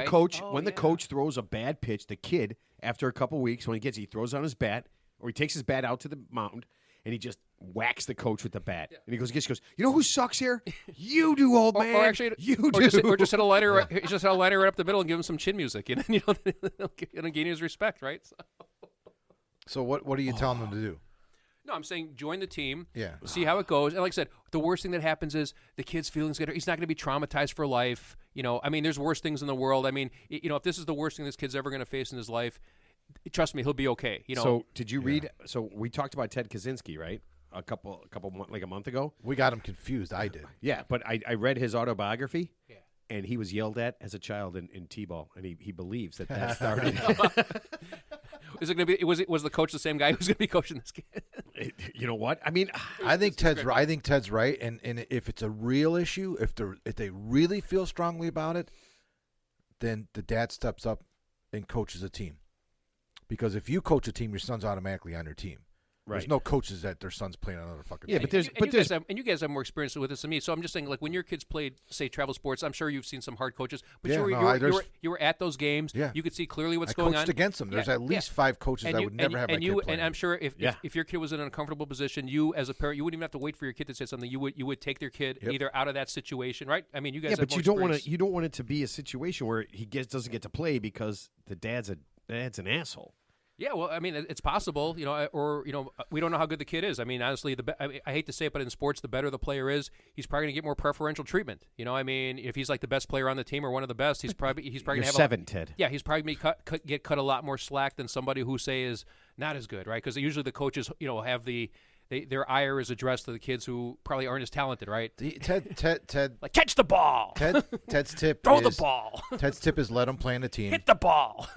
the coach throws a bad pitch, the kid after a couple weeks he throws on his bat or he takes his bat out to the mound and he just whacks the coach with the bat. Yeah. And he goes, you know who sucks here? You do, old man. Or actually, you do. Or just hit a liner right up the middle and give him some chin music, and then it'll gain his respect, right? So what are you telling them to do? No, I'm saying join the team. Yeah. See how it goes. And like I said, the worst thing that happens is the kid's feelings get hurt. He's not going to be traumatized for life. I mean, there's worse things in the world. I mean, if this is the worst thing this kid's ever going to face in his life, trust me, he'll be okay. So did you read? So we talked about Ted Kaczynski, right? A couple like a month ago. We got him confused. I did. Yeah, but I read his autobiography. Yeah. And he was yelled at as a child in T-ball, and he believes that started. Is it going to be? Was the coach the same guy who's going to be coaching this kid? You know what? I mean, I think Ted's right. And if it's a real issue, if they really feel strongly about it, then the dad steps up and coaches a team. Because if you coach a team, your son's automatically on your team. Right. There's no coaches that their son's playing on another fucking team. You guys have more experience with this than me. So I'm just saying, like when your kids played, say, travel sports, I'm sure you've seen some hard coaches. But you were at those games. Yeah. You could see clearly what's going on. I coached against them. There's at least 5 coaches that would never have my kid play. And I'm sure if your kid was in an uncomfortable position, you as a parent, you wouldn't even have to wait for your kid to say something. You would take their kid either out of that situation, right? I mean, you guys. Yeah, but you don't want it to be a situation where he doesn't get to play because the dad's an asshole. Yeah, well, I mean, it's possible, we don't know how good the kid is. I mean, honestly, I hate to say it, but in sports, the better the player is, he's probably going to get more preferential treatment. I mean, if he's like the best player on the team or one of the best, he's probably going to have 7, Ted. Yeah, he's probably going to get cut a lot more slack than somebody who, say, is not as good, right? Because usually the coaches, have their ire is addressed to the kids who probably aren't as talented, right? Ted, like catch the ball. Ted's tip. Throw the ball. Ted's tip is let him play in the team. Hit the ball.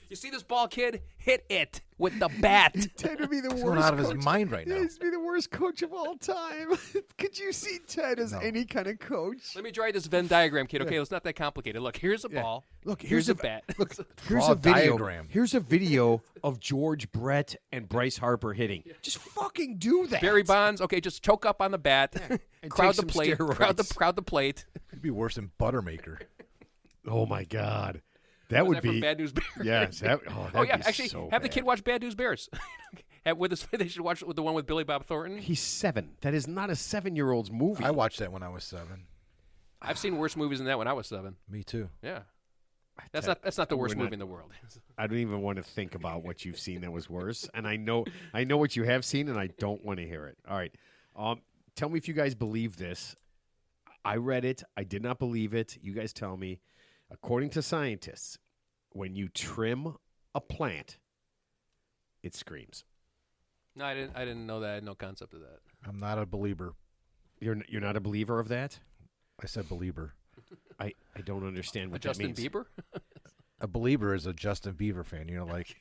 You see this ball, kid? Hit it with the bat. Ted would be the worst. He's going out of his mind right now. He'd be the worst worst coach of all time. Could you see Ted as any kind of coach? Let me draw you this Venn diagram, kid. Okay, it's not that complicated. Look, here's a ball. Look, here's a bat. Look, here's Draw a a video. diagram. Here's a video of George Brett and Bryce Harper hitting. Just fucking do that. Barry Bonds. Okay, just choke up on the bat. And crowd take the some plate. steroids. Crowd the plate. It'd be worse than Buttermaker. Oh my God, that Was would that be from Bad News Bears? yes. That, Oh yeah, be actually, so have the bad. kid watch Bad News Bears. They should watch the one with Billy Bob Thornton. He's 7. That is not a 7-year-old's movie. I watched that when I was 7. I've seen worse movies than that when I was 7. Me too. Yeah, that's not the worst we're movie not- in the world. I don't even want to think about what you've seen that was worse. And I know what you have seen, and I don't want to hear it. All right. Tell me if you guys believe this. I read it. I did not believe it. You guys tell me. According to scientists, when you trim a plant, it screams. No, I didn't know that. I had no concept of that. I'm not a believer. You're not a believer of that? I said believer. I don't understand what Justin that means. Bieber. A believer is a Justin Bieber fan. You know, like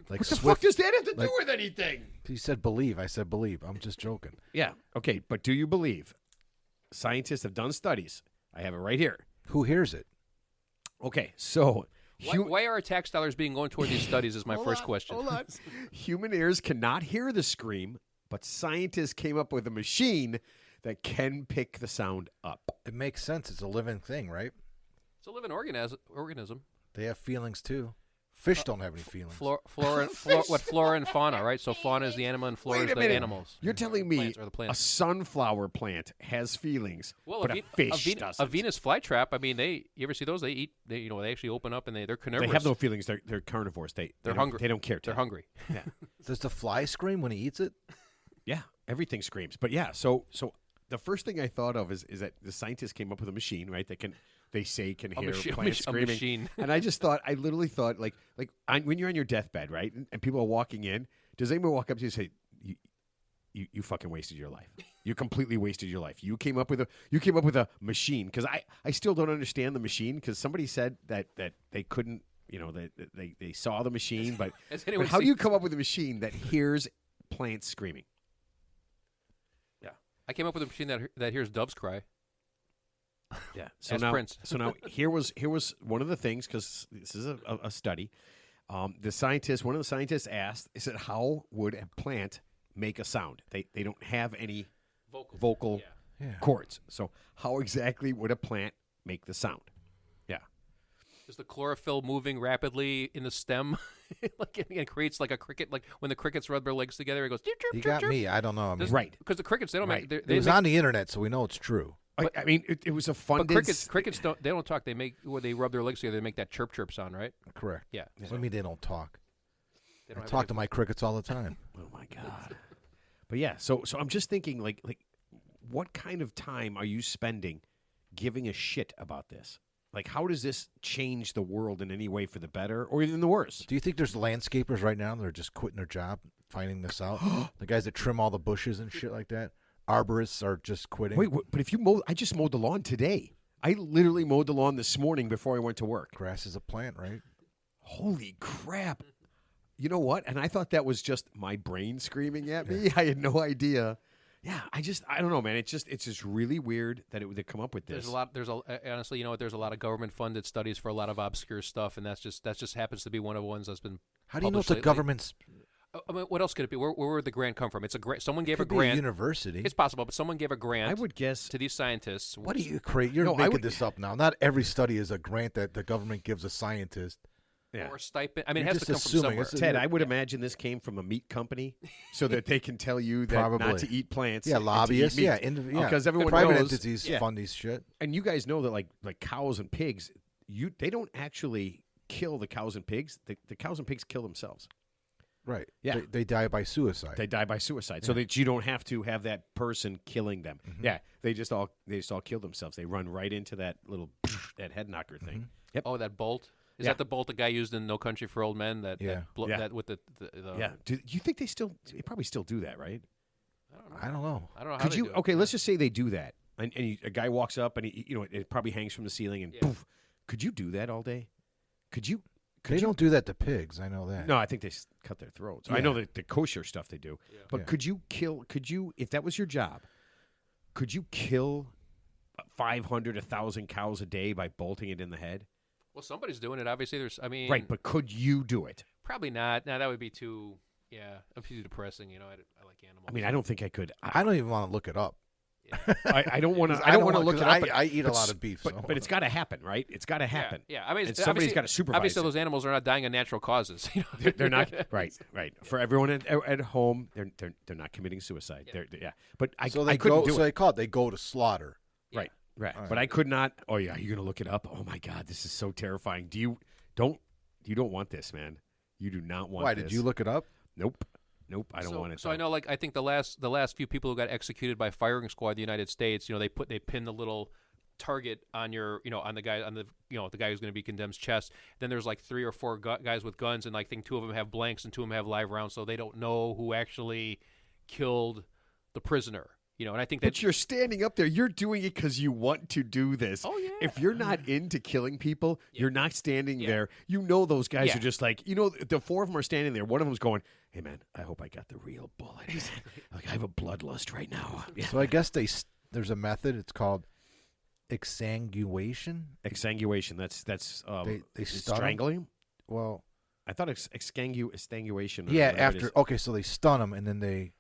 What the fuck Swift. does that have to do like- with anything? He said believe. I said believe. I'm just joking. Yeah. Okay, but do you believe? Scientists have done studies. I have it right here. Who hears it? Okay, so Why are our tax dollars being going toward these studies? Is my Hold first on, question. Hold on. Human ears cannot hear the scream, but scientists came up with a machine that can pick the sound up. It makes sense. It's a living thing, right? It's a living organism. They have feelings too. Fish don't have any feelings. Flora and fauna, right? So fauna is the animal and flora Wait is a the minute. animals. You're telling me Plants are the a plants. sunflower plant has feelings, Well, but a fish a doesn't. Venus flytrap. I mean, you ever see those? They eat. They actually open up and they're They carnivorous. have no feelings. They're carnivores. They're hungry. They don't care. They're Ted. hungry. Yeah. Does the fly scream when he eats it? Yeah, everything screams. But yeah, so the first thing I thought of is that the scientists came up with a machine, right? That can can hear plants a screaming. machine. And I literally thought, when you're on your deathbed, right, and people are walking in, does anyone walk up to you and say, "You fucking wasted your life. You completely wasted your life. You came up with a machine." Because I still don't understand the machine. Because somebody said that they couldn't, that they saw the machine, but Has anyone how do seen- you come up with a machine that hears plants screaming? I came up with a machine that hears doves cry. Yeah. So Ask now, Prince. here was one of the things, because this is a study. One of the scientists asked, he said, "How would a plant make a sound? They don't have any vocal Yeah. cords. So how exactly would a plant make the sound?" Yeah. Is the chlorophyll moving rapidly in the stem? It creates like a cricket. Like when the crickets rub their legs together, it goes. Chirp, chirp, He chirp, got chirp. me. I don't know. I mean, Right. Because the crickets, they don't Right. make. it was on the internet, so we know it's true. I mean, it was a But funded. crickets don't. They don't talk. They make when they rub their legs together. They make that chirp chirp sound, right? Correct. Yeah. What do you mean they don't talk? They I don't have talk any- to my crickets all the time. Oh my god. But yeah, so I'm just thinking, like, what kind of time are you spending giving a shit about this? Like, how does this change the world in any way for the better or even the worse? Do you think there's landscapers right now that are just quitting their job, finding this out? The guys that trim all the bushes and shit like that? Arborists are just quitting. Wait, but if you mow, I just mowed the lawn today. I literally mowed the lawn this morning before I went to work. Grass is a plant, right? Holy crap. You know what? And I thought that was just my brain screaming at me. I had no idea. Yeah, I don't know, man. It's just really weird that it would come up with this. Honestly, there's a lot of government funded studies for a lot of obscure stuff, and that just happens to be one of the ones that's been. How do you know published it's a lately. government's I mean, what else could it be? Where would the grant come from? It's a grant. Someone gave could a be grant. university? It's possible, but someone gave a grant. I would guess. to these scientists. What do you create? You're No, I making would- this up now. Not every study is a grant that the government gives a scientist. Yeah. Or a stipend. I mean, You're it has to just come from assuming. somewhere. It's a- Ted, I would imagine this came from a meat company so that they can tell you that not Probably. to eat plants. Yeah, and to eat lobbyists. meat. Yeah, because everyone private knows. entities yeah. fund these shit. And you guys know that like cows and pigs, they don't actually kill the cows and pigs. The cows and pigs kill themselves. Right. Yeah. They die by suicide. They die by suicide, so that you don't have to have that person killing them. Mm-hmm. Yeah, they just all kill themselves. They run right into that little that head knocker thing. Mm-hmm. Yep. Oh, that bolt. Is Yeah. that the bolt the guy used in No Country for Old Men? That Yeah. that, Yeah. that with the Yeah. Do you think they probably still do that, right? I don't know. I don't know how Could they you? do it. Okay, let's just say they do that, and a guy walks up and it probably hangs from the ceiling and Yeah. poof. Could you do that all day? Could you? They don't do that to pigs. I know that. No, I think they cut their throats. I Yeah. know the kosher stuff they do. Yeah. But Yeah. could you, if that was your job, could you kill 500, 1,000 cows a day by bolting it in the head? Well, somebody's doing it. Obviously, Right, but could you do it? probably not. No, that would be too. Yeah, that'd be too depressing. You know, I like animals. I mean, I don't think I could. I don't even want to look it up. I don't want to. 'Cause I don't want to look 'cause it up. but- I eat a but lot s- of beef, but, so- but it's got to happen, right? It's got to happen. Yeah, I mean, And it's, somebody's obviously- got to supervise. Obviously, it. those animals are not dying of natural causes. You know? They're not right. For everyone at home, they're not committing suicide. Yeah. Yeah, but I So they couldn't go. do So it. they call it. They go to slaughter. Right. All But right. I could not. Oh yeah, you're gonna look it up. Oh my God, this is so terrifying. You don't want this, man. You do not want. Why this. did you look it up? Nope. I don't want it. So I know, like, I think the last few people who got executed by firing squad in the United States, you know, they pin the little target on your, you know, on the guy the guy who's going to be condemned's chest. Then there's like 3 or 4 guys with guns, and I think 2 of them have blanks and 2 of them have live rounds, so they don't know who actually killed the prisoner. You know, and I think that But you're standing up there. You're doing it because you want to do this. Oh, yeah. If you're not into killing people, you're not standing Yeah. there. You know those guys Yeah. are just like, the 4 of them are standing there. One of them's going, "Hey man, I hope I got the real bullet. Like I have a bloodlust right now." Yeah. So I guess there's a method. It's called exsanguation. Exsanguation. That's They is stun 'em? strangling. Well, I thought exsanguation. or yeah. whatever it After is, okay, so they stun them and then they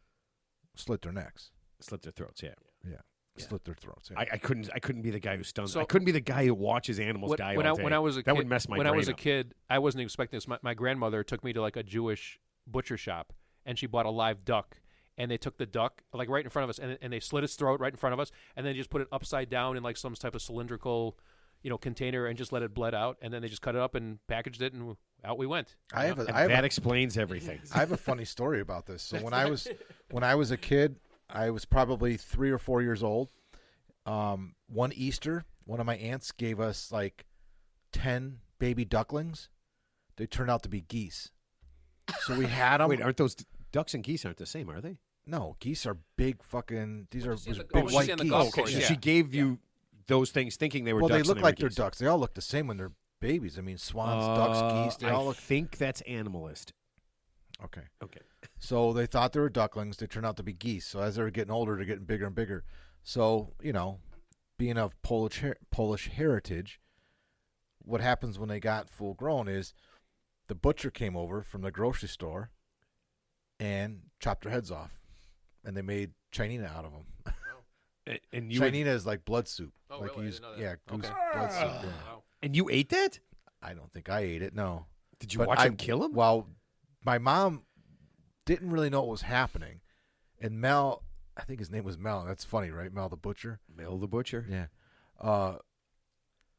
slit their necks. slit their throats. Yeah. Yeah, slit their throats. Yeah. I couldn't be the guy who stuns. So- I couldn't be the guy who watches animals when, die when all I day. when I was a that kid, would mess my when brain I was a up. kid, I wasn't expecting this. My grandmother took me to like a Jewish butcher shop, and she bought a live duck. And they took the duck like right in front of us, and they slit its throat right in front of us, and then just put it upside down in like some type of cylindrical, container, and just let it bled out. And then they just cut it up and packaged it, and out we went. I have And a, I have that a, explains everything. I have a funny story about this. So when I was a kid, I was probably 3 or 4 years old. One Easter, one of my aunts gave us like 10 baby ducklings. They turned out to be geese. So we had them. Wait, aren't those ducks and geese aren't the same? Are they? No, geese are big fucking. These are you see these the- big what you white see on the geese. golf Oh, okay. course, So yeah. she gave you those things thinking they were Well, ducks. they look and like were they're geese. ducks. They all look the same when they're babies. I mean, swans, ducks, geese. They I all look think that's animalist. okay. Okay. So they thought they were ducklings. They turned out to be geese. So as they were getting older, they're getting bigger and bigger. So being of Polish heritage, what happens when they got full grown is the butcher came over from the grocery store and chopped their heads off, and they made chinina out of them. And you would- Chinina is like blood soup. Oh, like really? I you didn't know yeah, that. goose Okay. blood soup. Yeah. Wow. and you ate that? I don't think I ate it. No. Did you But watch them kill him? Well, my mom didn't really know what was happening, and Mel, I think his name was Mel. That's funny, right? Mel the butcher. Mel the butcher. Yeah.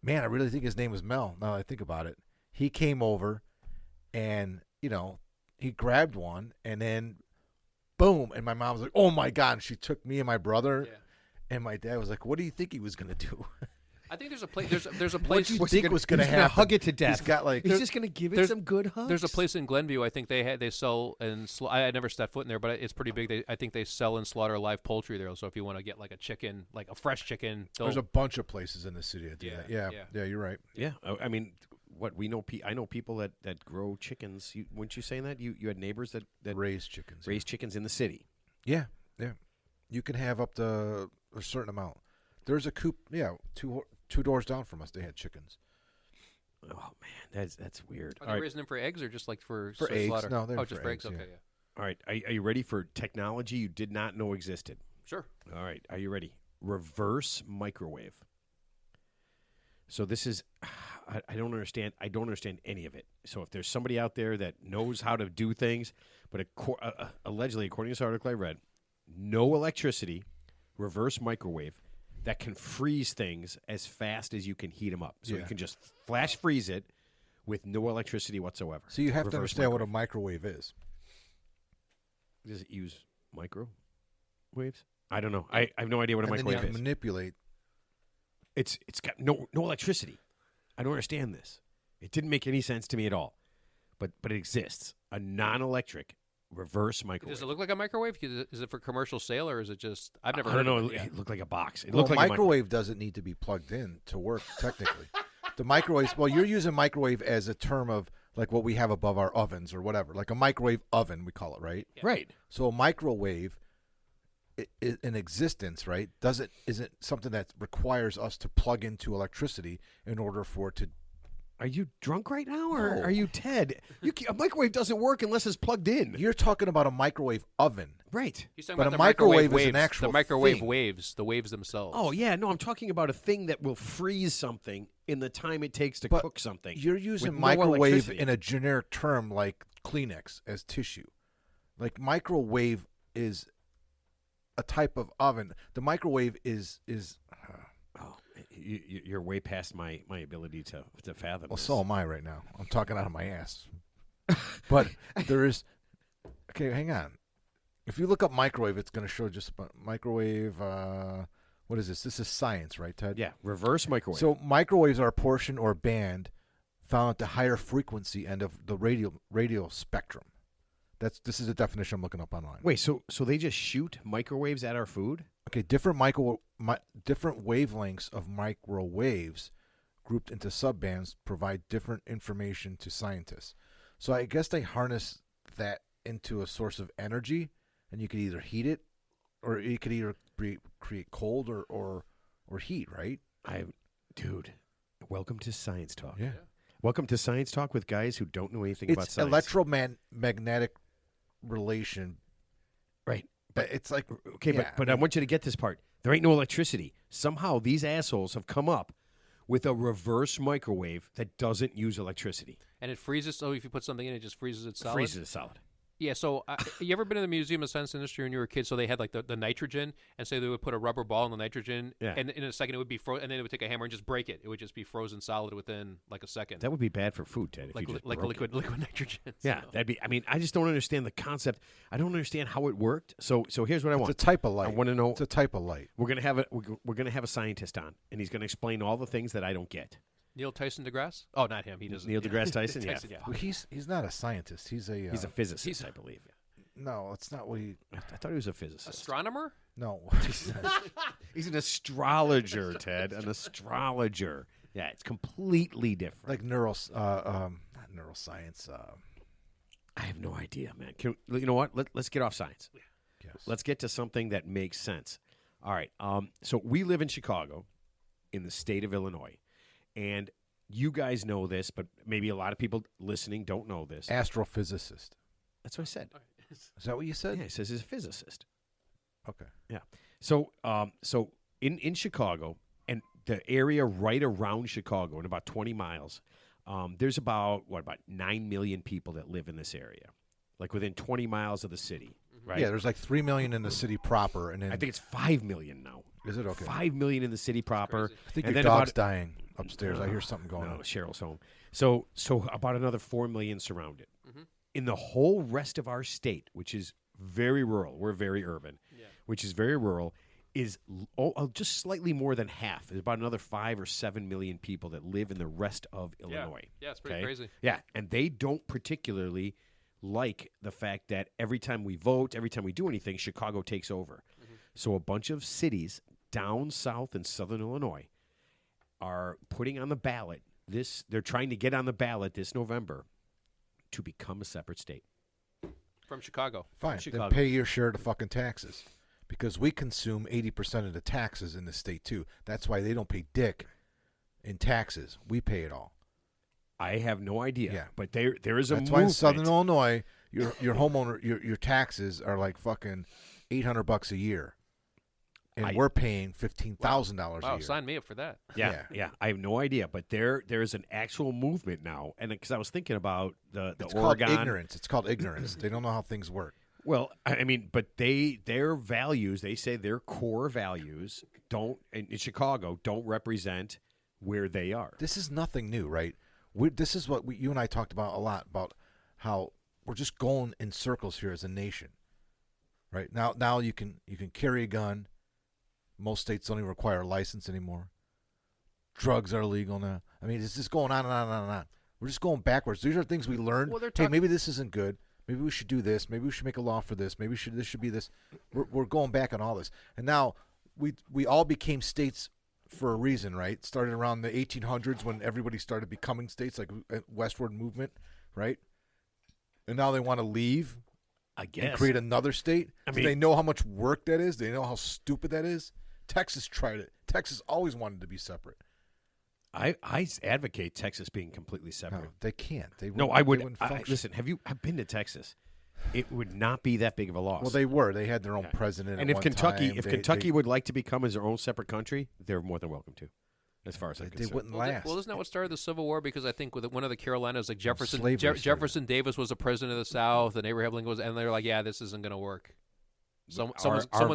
Man, I really think his name was Mel. Now that I think about it, he came over, and he grabbed one, and then, boom! And my mom was like, "Oh my god!" And she took me and my brother, Yeah. and my dad was like, "What do you think he was gonna do?" I think there's a place. There's a What place. do you What's he think was gonna he's gonna happen? hug it to death. He's got like He's just gonna give it there's- some good hugs. There's a place in Glenview. I think they sell and I had never stepped foot in there, but it's pretty big. I think they sell and slaughter live poultry there. So if you want to get like a chicken, like a fresh chicken, there's a bunch of places in the city that do Yeah, that. Yeah, yeah. yeah, you're right. Yeah, I mean, what we know. I know people that grow chickens. Weren't you saying that you had neighbors that Raise chickens. raise chickens in the city? Yeah, yeah. You can have up to a certain amount. There's a coop. Yeah, two doors down from us, they had chickens. Oh man, that's weird. Are All they right, raising them for eggs or just like for eggs. slaughter? No, they're oh, just for for eggs, eggs. yeah. Okay, yeah. all right. Are you ready for technology you did not know existed? Sure. All right. Are you ready? Reverse microwave. So this is, I don't understand. I don't understand any of it. So if there's somebody out there that knows how to do things, but allegedly, according to this article I read, no electricity, reverse microwave that can freeze things as fast as you can heat them up. So you Yeah. can just flash freeze it with no electricity whatsoever. So you have to Reverse understand what a microwave is. Does it use microwaves? I don't know. I have no idea what a And then you microwave can is. manipulate. It's got no electricity. I don't understand this. It didn't make any sense to me at all. But it exists. A non-electric reverse microwave. Does it look like a microwave? Is it for commercial sale or is it just? I've never I heard don't of know. it. Yeah. It looked like a box. It Well, looked like a microwave doesn't need to be plugged in to work technically. The microwave. Well, you're using microwave as a term of like what we have above our ovens or whatever, like a microwave oven, we call it, right? Right. So a microwave in existence, right, isn't something that requires us to plug into electricity in order for it to. Are you drunk right now, or No. are you Ted? A microwave doesn't work unless it's plugged in. You're talking about a microwave oven. Right. He's talking But about a the microwave is waves, an actual the microwave thing. waves, the waves themselves. Oh yeah, no, I'm talking about a thing that will freeze something in the time it takes to But cook something. You're using with no microwave electricity. in a generic term like Kleenex as tissue. Like microwave is a type of oven. The microwave is Oh, you're way past my ability to fathom. well, this. so am I right now. I'm talking out of my ass. But there is. Okay, hang on. If you look up microwave, it's going to show just about microwave. What is this? This is science, right, Ted? Yeah, reverse microwave. So microwaves are a portion or band found at the higher frequency end of the radio spectrum. This is a definition I'm looking up online. wait, so they just shoot microwaves at our food? Okay, different wavelengths of microwaves grouped into subbands provide different information to scientists. So I guess they harness that into a source of energy, and you could either heat it, or you could either create cold or heat, right? Dude, welcome to Science Talk. Yeah. Welcome to Science Talk with guys who don't know anything about It's science. electromagnetic relation. Right. But it's like Okay, yeah, but I want you to get this part. There ain't no electricity. Somehow these assholes have come up with a reverse microwave that doesn't use electricity. And it freezes. So if you put something in, it just freezes it solid. Freezes it solid. Yeah. So you ever been in the Museum of Science and Industry when you were a kid? So they had like the nitrogen, and so they would put a rubber ball in the nitrogen, Yeah. and in a second it would be frozen, and then it would take a hammer and just break it. It would just be frozen solid within like a second. That would be bad for food, Ted. If like you just like broke it. liquid nitrogen. Yeah, So- that'd be. I mean, I just don't understand the concept. I don't understand how it worked. So here's what I it's want. a type of light. I want to know. It's a type of light. We're gonna have a scientist on, and he's gonna explain all the things that I don't get. Neil Tyson deGrasse? Oh, not him. He doesn't. Neil deGrasse Tyson, yeah. Tyson, yeah. Well, he's not a scientist. He's a He's a physicist, I believe. no. It's not what he. I thought he was a physicist. Astronomer? No. He's an astrologer, Ted. An astrologer. Yeah, it's completely different. Like not neuroscience. I have no idea, man. You know what? Let's get off science. Yes. Let's get to something that makes sense. All right. So we live in Chicago, in the state of Illinois, and you guys know this, but maybe a lot of people listening don't know this. Astrophysicist. That's what I said. Is that what you said? Yeah, he says he's a physicist. Okay. Yeah. So in Chicago and the area right around Chicago, in about 20 miles, there's about 9 million people that live in this area, like within 20 miles of the city, right? Yeah, there's like 3 million in the city proper, and then I think it's 5 million now. is it okay? 5 million in the city proper. crazy. I think and your then dog's about, dying upstairs. I hear something going no, on. Cheryl's home. So about another 4 million surround it. Mm-hmm. In the whole rest of our state, which is very rural, we're very urban, which is very rural, is just slightly more than half. There's about another 5 or 7 million people that live in the rest of Illinois. Yeah, it's pretty okay? crazy. Yeah, and they don't particularly like the fact that every time we vote, every time we do anything, Chicago takes over. Mm-hmm. So a bunch of cities down south in southern Illinois are putting on the ballot this. They're trying to get on the ballot this November to become a separate state. From Chicago. Fine. Then Chicago. pay your share of the fucking taxes. Because we consume 80% of the taxes in the state, too. That's why they don't pay dick in taxes. We pay it all. I have no idea. Yeah. But there is a That's movement. why in Southern Illinois, your homeowner, your taxes are like fucking $800 a year. And we're paying $15,000 a Wow, year. sign me up for that. Yeah. I have no idea, but there is an actual movement now, and because I was thinking about the It's Oregon. called ignorance. It's called ignorance. They don't know how things work. Well, I mean, but their values, they say their core values in Chicago don't represent where they are. This is nothing new, right? This is what you and I talked about a lot, about how we're just going in circles here as a nation. Right? Now you can carry a gun. Most states don't even require a license anymore. Drugs are legal now. I mean, it's just going on and on and on and on. We're just going backwards. These are things we learned. Well, they're Hey, talk- maybe this isn't good. Maybe we should do this. Maybe we should make a law for this. Maybe this should be this. We're going back on all this. And now we all became states for a reason, right? Started around the 1800s when everybody started becoming states, like westward movement. right? And now they want to leave I and guess. create another state. I Do mean- they know how much work that is? Do they know how stupid that is? Texas tried it. Texas always wanted to be separate. I advocate Texas being completely No, separate. they can't. They No, wouldn't- I they would. wouldn't function. Listen, I've been to Texas. It would not be that big of a loss. Well, they were. They had their own president. and at if one Kentucky, time. if They- Kentucky would like to become as their own separate country, they're more than welcome to, as far as I'm they concerned. wouldn't Well, last. isn't that what started the Civil War? Because I think with one of the Carolinas, like Jefferson, slavery started Jefferson Davis was the president of the South, and Abraham Lincoln was, and they were like, "Yeah, this isn't going to work."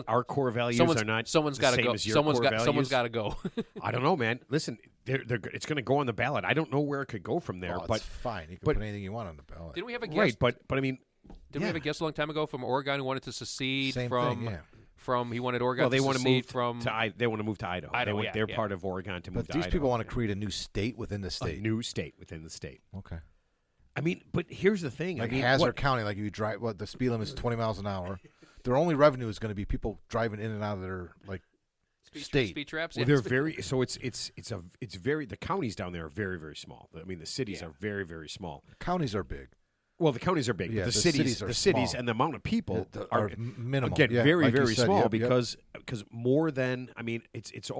Our core values are not someone's the got to same go. as your Someone's core got values. to go. I don't know, man. Listen, it's going to go on the ballot. I don't know where it could go from there, Oh, but it's fine. You can but- put anything you want on the ballot. Didn't we have a guest? right, but I mean, Didn't we have a guest a long time ago from Oregon who wanted to secede Same from thing, yeah. from he wanted Oregon well, they to want to secede move from they want to move to Idaho. Idaho, They're yeah. part of Oregon to move But to these Idaho. people want to create a new state within the a state. new state within the state. Okay. I mean, but here's the thing. Like I mean, Hazard what- County, like you drive, the speed limit is 20 miles an hour. Their only revenue is going to be people driving in and out of their state. speed traps. Well, Yeah. they're very so it's very the counties down there are very, very small. I mean, the cities are very, very small. Counties are big. Well, the counties are big, Yeah, but the the cities cities are and the amount of people Are minimal. again Yeah, very, like you very said, small yep, because more than I mean it's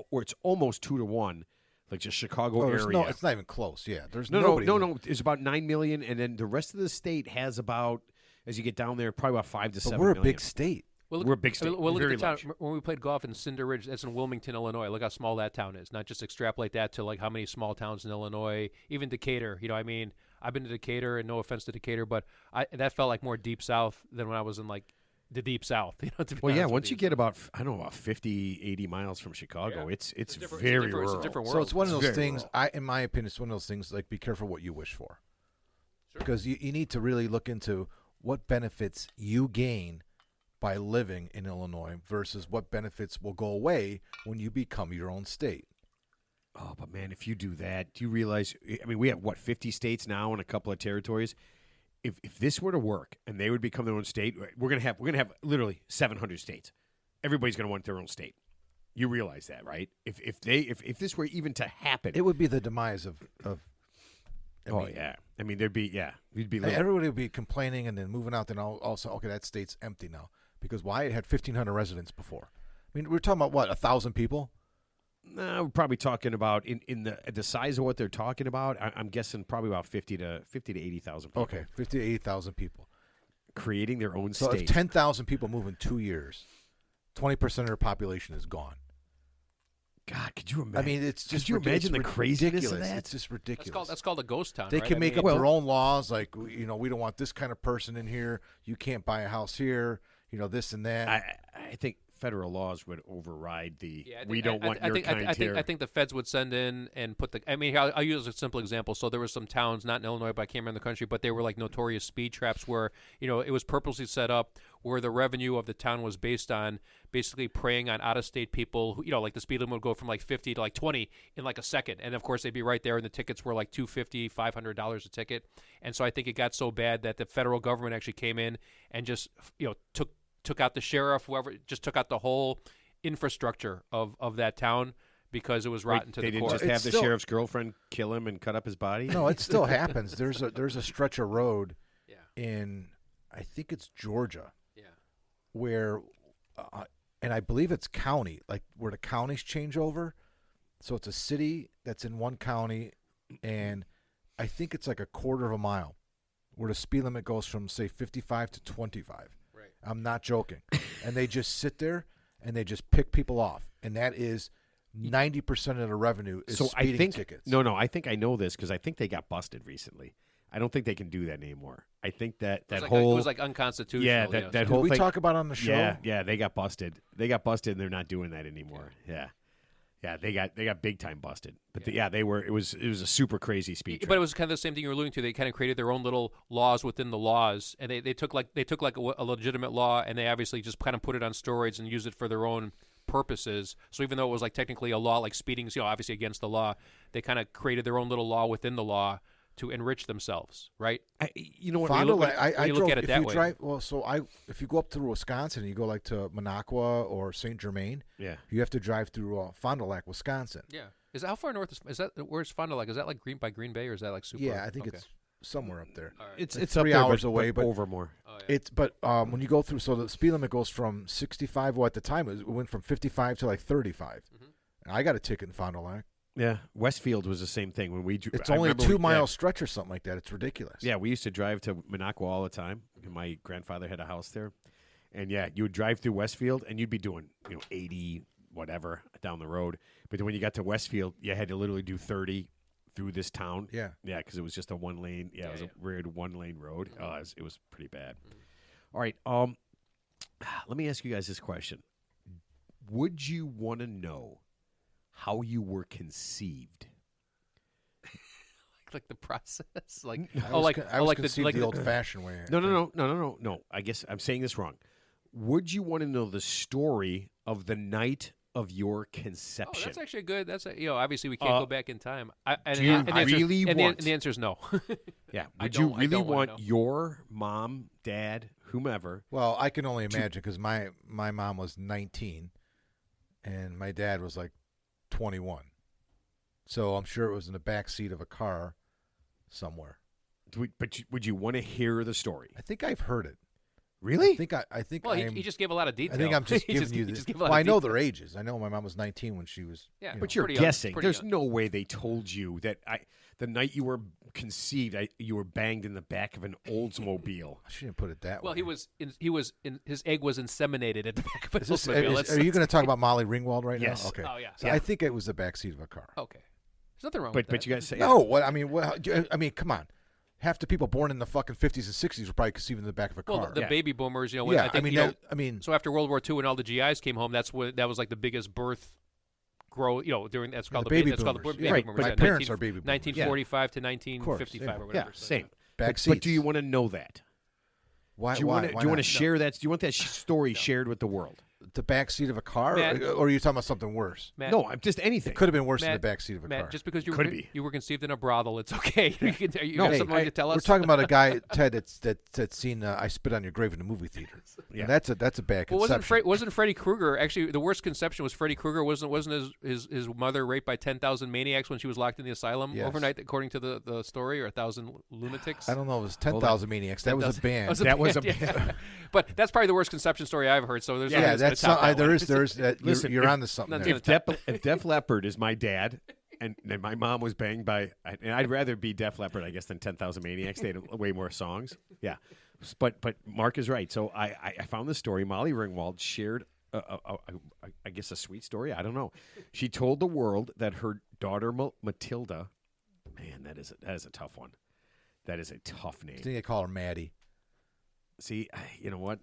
almost 2-1, like just Chicago Oh, area. it's not even close. Yeah, there's No, nobody. no. It's about 9 million, and then the rest of the state has about, as you get down there, probably about 5 to But 7 we're a million. big state. Well, We're a big state. Well, look Very at the town. large. When we played golf in Cinder Ridge, that's in Wilmington, Illinois. Look how small that town is. Not just extrapolate that to like how many small towns in Illinois, even Decatur. You know, I mean, I've been to Decatur, and no offense to Decatur, but that felt like more deep south than when I was in like the deep south. You know, to be Well, yeah, honest with once you get about, I don't know, about 50, 80 miles from Chicago, Yeah. it's different- very it's rural. a different So world. it's one of those very things. rural. In my opinion, it's one of those things. Like, be careful what you wish for, because you need to really look into what benefits you gain by living in Illinois versus what benefits will go away when you become your own state. Oh, but man, if you do that, do you realize? I mean, we have what 50 states now and a couple of territories. If this were to work and they would become their own state, we're gonna have literally 700 states. Everybody's gonna want their own state. You realize that, right? If this were even to happen, It would be the demise of. I oh mean, yeah, I mean there'd be we'd be little, everybody would be complaining and then moving out. Then also, okay, that state's empty now because why? It had 1,500 residents before. I mean, we're talking about what 1,000 people. we're probably talking about in the size of what they're talking about. I'm guessing probably about 50 to 80,000 people. Okay, 50 to 80,000 people. Creating their own So state. if 10,000 people move in 2 years, 20% of their population is gone. God, could you imagine? I mean, it's just could you imagine it's the craziness ridiculous. of that? It's just ridiculous. That's called a ghost town. They right? can I make mean, up their own laws, like we don't want this kind of person in here. You can't buy a house here. This and that. I think federal laws would override the. Yeah, we don't want I your think, kind here. I think the feds would send in and put the. I mean, I'll use a simple example. So there were some towns, not in Illinois, but I can't remember the country, but they were like notorious speed traps where it was purposely set up where the revenue of the town was based on basically preying on out-of-state people. Who, like the speed limit would go from like 50 to like 20 in like a second, and of course they'd be right there, and the tickets were like $250, $500 a ticket. And so I think it got so bad that the federal government actually came in and just took out the sheriff, whoever, just took out the whole infrastructure of that town because it was rotten to they the didn't core. just have It's the still- sheriff's girlfriend kill him and cut up his body. No, it still happens. There's a stretch of road Yeah. in, I think it's Georgia, Yeah. where, and I believe it's county, like where the counties change over. So it's a city that's in one county, and I think it's like a quarter of a mile where the speed limit goes from, say, 55 to 25. Right. I'm not joking. And they just sit there and they just pick people off. And that is 90% of the revenue is so speeding I think tickets. no, I think I know this because I think they got busted recently. I don't think they can do that anymore. I think that It whole was like unconstitutional. yeah you that know, that Did whole we thing. talk about on the show? Yeah, they got busted. They got busted, and they're not doing that anymore. Yeah, they got big time busted. But they were. It was a super crazy speed trap. But it was kind of the same thing you were alluding to. They kind of created their own little laws within the laws, and they took like a legitimate law, and they obviously just kind of put it on steroids and used it for their own purposes. So even though it was like technically a law, like speeding, obviously against the law, they kind of created their own little law within the law to enrich themselves, right? You know what? Fond look du at- Lac, when I you look drove, at it if that you way. drive, well, so if you go up through Wisconsin and you go like to Minocqua or St. Germain, Yeah. you have to drive through Fond du Lac, Wisconsin. Yeah. Is that how far north is that? Where's Fond du Lac? Is that like by Green Bay, or is that like super? Yeah, I think okay. it's somewhere up there. All right. It's Like it's up 3 there, hours but, away, but over more. Oh, yeah. It's but when you go through, so the speed limit goes from 65. Well, at the time it went from 55 to like 35. Mhm. And I got a ticket in Fond du Lac. Yeah, Westfield was the same thing when we. It's I only a remember 2 we- mile yeah. stretch or something like that. It's ridiculous. Yeah, we used to drive to Minocqua all the time. My grandfather had a house there, and yeah, you would drive through Westfield, and you'd be doing 80 whatever down the road. But then when you got to Westfield, you had to literally do 30 through this town. Yeah. Yeah, because it was just a one lane. Yeah, it was a weird 1 lane road. It was pretty bad. All right. Let me ask you guys this question: would you want to know how you were conceived? Like the process, like I was like conceived like the old-fashioned way. No. I guess I'm saying this wrong. Would you want to know the story of the night of your Oh, conception? that's actually good. Obviously we can't go back in time. do you really want- the answer is no. Yeah. I Would you don't- I really don't wanna want know. your mom, dad, whomever? Well, I can only imagine because my mom was 19, and my dad was like 21. So I'm sure it was in the back seat of a car somewhere. Would you want to hear the story? I think I've heard it. Really? I think Well, I'm, he just gave a lot of detail. I think I'm just He giving you he the. just gave a lot Well, of I know detail. their ages. I know my mom was 19 when she was. Yeah, you But know. you're pretty young, guessing. pretty There's young. no way they told you that the night you were conceived, you were banged in the back of an Oldsmobile. She didn't put it that Well, way. his egg was inseminated at the back of an Is this- Oldsmobile. are you going to talk about Molly Ringwald right Yes. now? Okay. Oh, yeah. So Yeah. I think it was the back seat of a car. Okay. There's nothing wrong But with that. you guys say No, what I mean, come on. Half the people born in the fucking 50s and 60s were probably conceived in the back of a Well, car. the Yeah. baby boomers, when, yeah, I think, I mean, so after World War II and all the GIs came home, that was like the biggest birth growth, during that's called the the baby that's called the boomers. baby Yeah, Right, boomers. but my parents are baby boomers. 1945 to course, 1955 yeah. or yeah, whatever. same. back But seats. do you want to know that? Why? Do you why? want to why do you want to not? share that? Do you want that story shared with the world? The back seat of a car, Matt- or are you talking about something worse? Matt, No, I'm just anything. It could have been worse in the Matt- back seat of a Matt, car. just because you Could were, be. you were conceived in a brothel, it's okay. You No, got something to tell us? We're talking about a guy, Ted, that's seen "I Spit on Your Grave" in the movie theater. Yeah. And that's a bad Well, conception. wasn't Freddy Krueger actually the worst conception? Was Freddy Krueger wasn't his mother raped by 10,000 maniacs when she was locked in the asylum Yes. overnight, according to the story, or 1,000 lunatics? I don't know. It was 10,000 Maniacs. That was a band. That was a yeah. But that's probably the worst conception story I've heard. So there's yeah, nothing that's gonna top that there one. is that. Listen, you're if- onto something nothing's there. gonna if Def Leppard is my dad, and my mom was banged by, and I'd rather be Def Leppard, I guess, than 10,000 Maniacs. They had way more songs. Yeah, but Mark is right. So I found the story. Molly Ringwald shared, I guess, a sweet story. I don't know. She told the world that her daughter Matilda, man, that is a tough one. That is a tough I name. think they call her Maddie. See, you know what?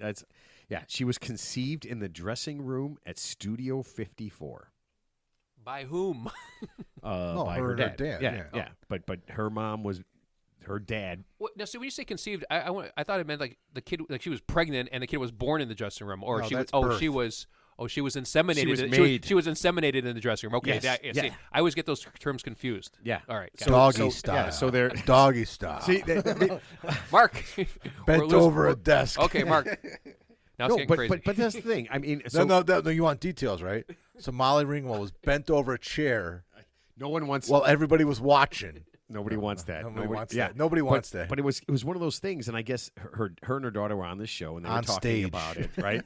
She was conceived in the dressing room at Studio 54. By whom? By her her and her dad. dad, Yeah, yeah. But her mom was her dad. Now, see, when you say conceived, I thought it meant like the kid, like she was pregnant and the kid was born in the dressing room, or No, she was that's birth. she was inseminated. She was in- made. She was inseminated in the dressing room. Okay, Yes, see, yeah. I always get those terms confused. Yeah. All right, So- got it. Doggy so- style. yeah, so they're- doggy style. See, Mark, bent we're losing- over a desk. Okay, Mark. Now it's no, getting but, crazy. but that's the thing. I mean, so no, you want details, right? So Molly Ringwald was bent over a chair no one wants. while everybody was watching. nobody wants that. Nobody wants yeah. that. Nobody wants but, that. But it was one of those things, and I guess her and her daughter were on this show, and they were On talking stage. about it, right?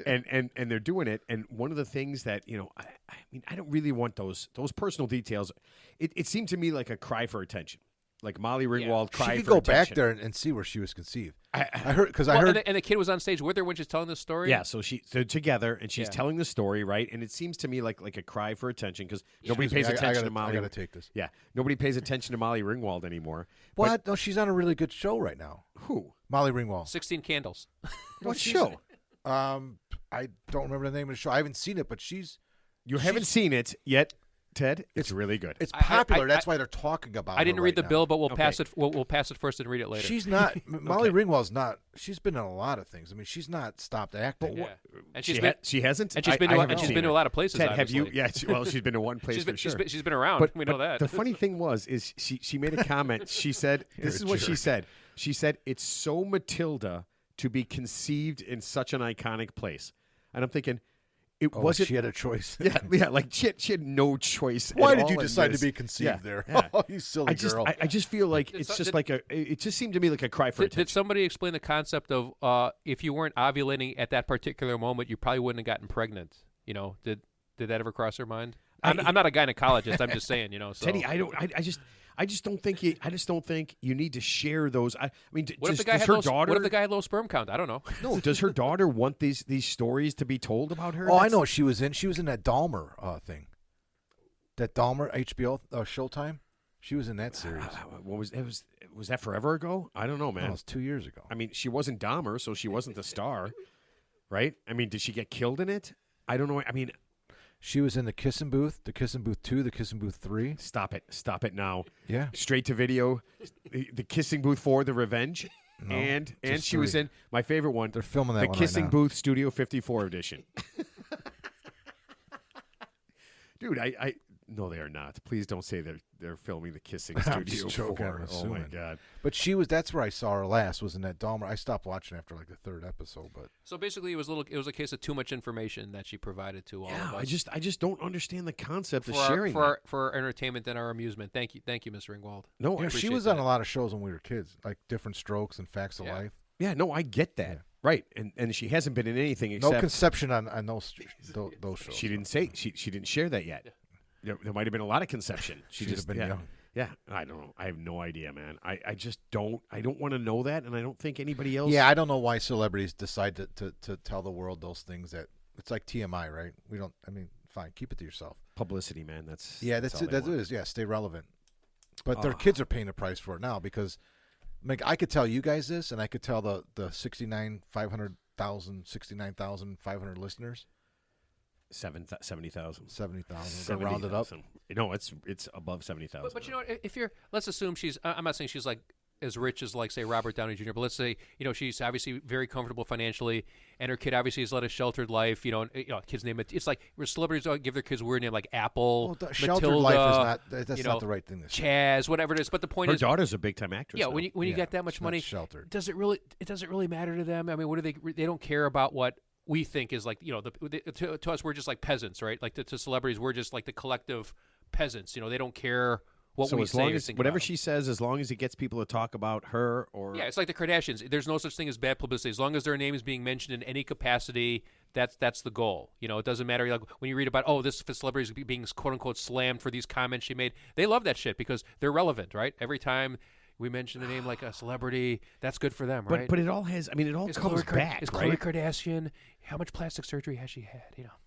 and they're doing it, and one of the things that I mean, I don't really want those personal details. It seemed to me like a cry for attention, like Molly Ringwald She cried could for go attention. back there and see where she was conceived. I heard because Well, I heard and the kid was on stage with her when she's telling this story. Yeah, so they're together, and she's Yeah. telling the story, right? And it seems to me like a cry for attention because nobody Excuse me, pays attention to I Molly. gotta take this. Yeah, nobody pays attention to Molly Ringwald anymore. What? No, she's on a really good show right now. Who? Molly Ringwald. 16 Candles. What she's- show? I don't remember the name of the show. I haven't seen it, but she's You haven't seen it yet, Ted. It's really good. it's I- popular. I- That's why they're talking about. I didn't her read right the now. bill, but we'll Okay. pass it. We'll pass it first and read it later. She's not. Molly Ringwald's not. She's been in a lot of things. I mean, she's not stopped acting. Yeah. And she, she's been she hasn't. and she's been I to, haven't and she's seen been to it. a lot of places. Ted, have you? obviously. Yeah. Well, she's been to one place She's been, for sure. she's been around. But, we know but that. the funny thing is she made a comment. She said, "This is a what she jerk. said." She said, "It's so Matilda to be conceived in such an iconic place," and I'm thinking, it Oh, wasn't. she had a choice. yeah, like she had no choice. Why at did all you in decide to this. be conceived Yeah, there? yeah. Oh, you silly girl. I just feel like Did it's so- just did- like it just seemed to me like a cry for Did attention. somebody explain the concept of if you weren't ovulating at that particular moment, you probably wouldn't have gotten pregnant? You know, did that ever cross your mind? I'm not a gynecologist. I'm just saying, you know. So. Teddy, I just don't think you need to share those. I mean, What if just, the guy does had her low, daughter? What if the guy had low sperm count? I don't know. No, does her daughter want these stories to be told about her? Oh, I That's- know what she was in. She was in that Dahmer thing. That Dahmer HBO Showtime. She was in that series. What was that forever ago? I don't know, No, man. it was 2 years ago. I mean, she wasn't Dahmer, so she wasn't the star, right? I mean, did she get killed in it? I don't know. I mean, She was in the Kissing Booth, the Kissing Booth 2, the Kissing Booth 3. stop it now. Yeah. Straight to video, the Kissing Booth 4, The Revenge, No, and just she was 3. in my favorite one, They're filming that the one Kissing right now. Booth Studio 54 edition. Dude, I no, they are not. Please don't say they're filming the Kissing I'm Studio just joking, 4. I'm Oh my assuming. god. But that's where I saw her last, was in that Dahmer. I stopped watching after like the third episode, but So basically, it was a case of too much information that she provided to all Yeah, of us. I just don't understand the concept for of our, sharing. for, that. our, for our entertainment and our amusement. Thank you, Mr. Ringwald. No, you know, she appreciate was on that. a lot of shows when we were kids, like Different Strokes and Facts of Yeah. Life. yeah, no, I get that. Yeah. Right, and she hasn't been in anything No except conception on those shows. she didn't say she didn't share that yet. There might have been a lot of conception. She She'd just have been young. Yeah, I don't know. I have no idea, man. I just don't. I don't want to know that, and I don't think anybody else. Yeah, I don't know why celebrities decide to tell the world those things that it's like TMI, right? We don't. I mean, fine, keep it to yourself. Publicity, man. That's Yeah, that's all it. they That want. is. Yeah, stay relevant. But their kids are paying the price for it now because, like, I could tell you guys this, and I could tell the 69,500 listeners. 70,000. 70,000. They round it up. No, it's above 70,000. But you know, what, if you're, let's assume she's. I'm not saying she's like as rich as like say Robert Downey Jr. But let's say she's obviously very comfortable financially, and her kid obviously has led a sheltered life. Kid's name. It's like where celebrities give their kids weird name like Apple, Well, sheltered Matilda, life is not. That's you not know, the right thing to say. Chaz, whatever it is. But the point her is, daughter's a big time actress. yeah, now. when you Yeah, get that much it's not money, sheltered. does it really matter to them? I mean, what do they don't care about what we think is like, to us, we're just like peasants, right? Like to celebrities, we're just like the collective peasants. They don't care what so we as say long or as think whatever about. she says, as long as it gets people to talk about her or Yeah, it's like the Kardashians. There's no such thing as bad publicity. As long as their name is being mentioned in any capacity, that's the goal. It doesn't matter. Like when you read about, this celebrity is being quote unquote slammed for these comments she made, they love that shit because they're relevant, right? Every time we mention a name like a celebrity, that's good for them, right? But it all has. I mean, it all comes back, Is right? Khloe Kardashian? How much plastic surgery has she had?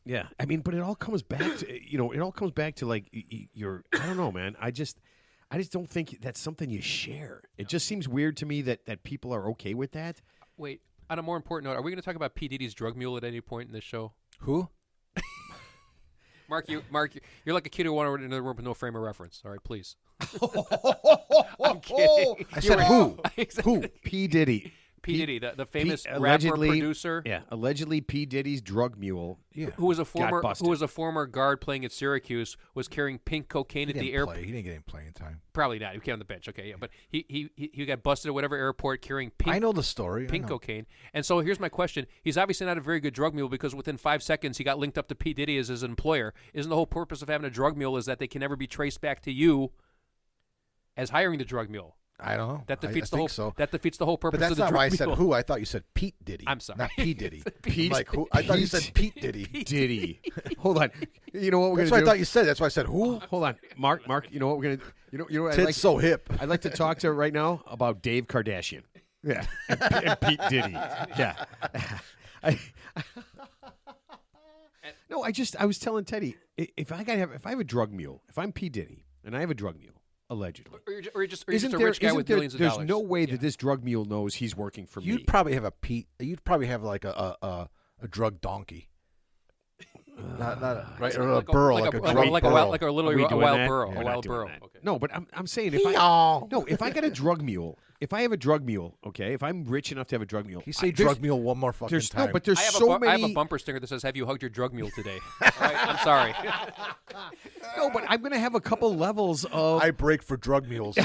Yeah, I mean, but it all comes back to it all comes back to like your. I don't know, man. I just don't think that's something you share. It just seems weird to me that people are okay with that. Wait, on a more important note, are we going to talk about P. Diddy's drug mule at any point in this show? Who? Mark, you're like a kid who wanted into the room with no frame of reference. All right, please. I'm kidding. I said who? Who? P. Diddy. P. Diddy, the famous rapper allegedly- producer, Yeah, allegedly P. Diddy's drug mule. Yeah. who was a busted. former guard playing at Syracuse, was carrying pink cocaine He at the didn't airport. play. He didn't get any playing time. Probably not. He came on the bench. Okay, yeah, but he got busted at whatever airport carrying pink I know the story. I pink know. cocaine. And so here's my question: he's obviously not a very good drug mule because within 5 seconds he got linked up to P. Diddy as his employer. Isn't the whole purpose of having a drug mule is that they can never be traced back to you as hiring the drug mule? I don't know. That defeats I the whole. think so. That defeats the whole purpose But that's of the not drug why I mule. said who. I thought you said Pete Diddy. I'm sorry. Not P Diddy. Pete- Like who? I thought you Pete- said Pete Diddy. Diddy. Hold on. You know what we're That's gonna what do? I thought you said. That's why I said who. Hold on, Mark. You know what we're gonna? You know what Ted's so hip. I'd like to talk to her right now about Dave Kardashian. Yeah, and Pete Diddy. Yeah. No, I was telling Teddy if I have a drug mule, if I'm P Diddy and I have a drug mule, allegedly, Or you're just a rich guy with billions of there's dollars. no way that this drug mule knows he's working for me. You'd probably have a Pete. You'd probably have like a drug donkey. Not right, or a burro, like a drug burro. like a Are we wild doing that? burro, We're a not wild doing burro. that. Okay. No, but I'm saying if I got a drug mule if I have a drug mule, okay, if I'm rich enough to have a drug mule, Can you say there's- drug mule one more fucking There's time? no, but there's I so have many. a bumper sticker that says, "Have you hugged your drug mule today?" All right, I'm sorry. No, but I'm gonna have a couple levels of. I break for drug mules.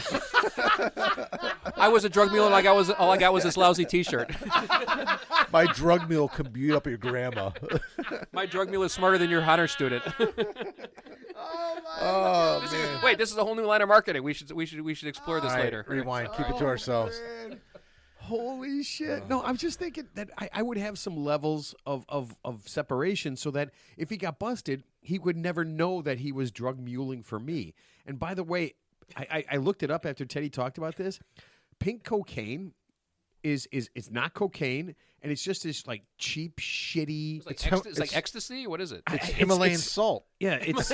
I was a drug mule, and all I got was this lousy T-shirt. My drug mule can beat up your grandma. My drug mule is smarter than your honor student. Oh man! Wait, this is a whole new line of marketing. We should explore this All right, later. rewind. Keep it to ourselves. Man. Holy shit! No, I'm just thinking that I would have some levels of separation so that if he got busted, he would never know that he was drug muling for me. And by the way, I looked it up after Teddy talked about this. Pink cocaine is it's not cocaine, and it's just this like cheap, shitty. It's like ecstasy. What is it? It's Himalayan it's- salt. Yeah, it's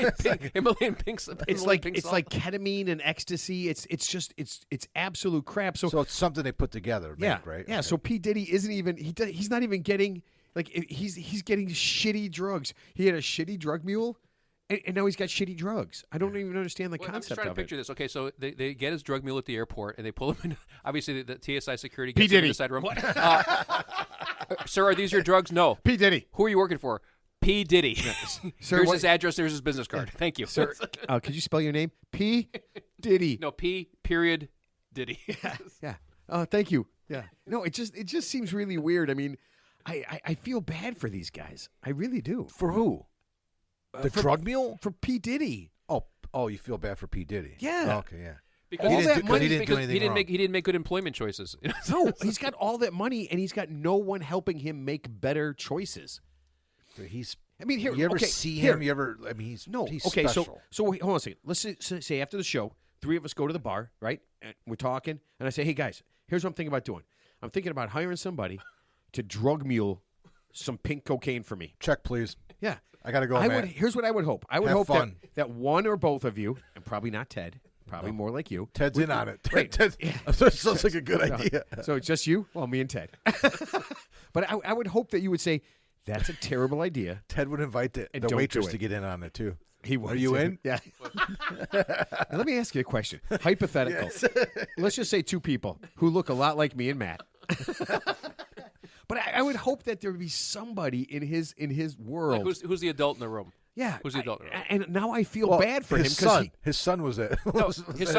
Himalayan pink. it's like ketamine and ecstasy. It's absolute crap. So it's something they put together, Yeah, right? yeah. Okay. So P Diddy isn't even he's not even getting like he's getting shitty drugs. He had a shitty drug mule, and now he's got shitty drugs. I don't even understand the Well, I'm just concept trying to of it. picture this. Okay, so they get his drug mule at the airport, and they pull him in. Obviously, the TSI security P. gets him in Diddy. the side room. Sir, are these your drugs? No. P Diddy, Who are you working for? P. Diddy. sir, Here's what- his address. There's his business card. Thank you. sir, could you spell your name? P Diddy. No, P. Period. Diddy. Yeah. Thank you. Yeah. No, it just seems really weird. I mean, I feel bad for these guys. I really do. For who? The drug mule? For P Diddy. Oh, you feel bad for P. Diddy? Yeah. Oh, okay, yeah. Because All He that didn't do- 'cause money he didn't do because anything wrong. he didn't make good employment choices. No, he's got all that money, and he's got no one helping him make better choices. He's. I mean, here. You ever okay, see here. him? You ever? I mean, he's No. He's Okay. special. So wait, hold on a second. Let's say after the show, three of us go to the bar, right? And we're talking, and I say, "Hey guys, here's what I'm thinking about doing. I'm thinking about hiring somebody to drug mule some pink cocaine for me." Check, please. Yeah. I gotta go, man. Here's what I would hope. I would Have hope fun. that one or both of you, and probably not Ted, probably more like you. Ted's in on it. Right. Ted, that sounds like a good No. idea. So it's just you? Well, me and Ted. But I would hope that you would say, that's a terrible idea. Ted would invite the And don't do waitress it. to get in on it too. He would. Are you in? Yeah. Now, let me ask you a question. Hypothetical. Let's just say two people who look a lot like me and Matt. But I would hope that there would be somebody in his world. Who's the adult in the room? Yeah. Who's the adult? And now I feel Well, bad for him his because son. His son was it. No,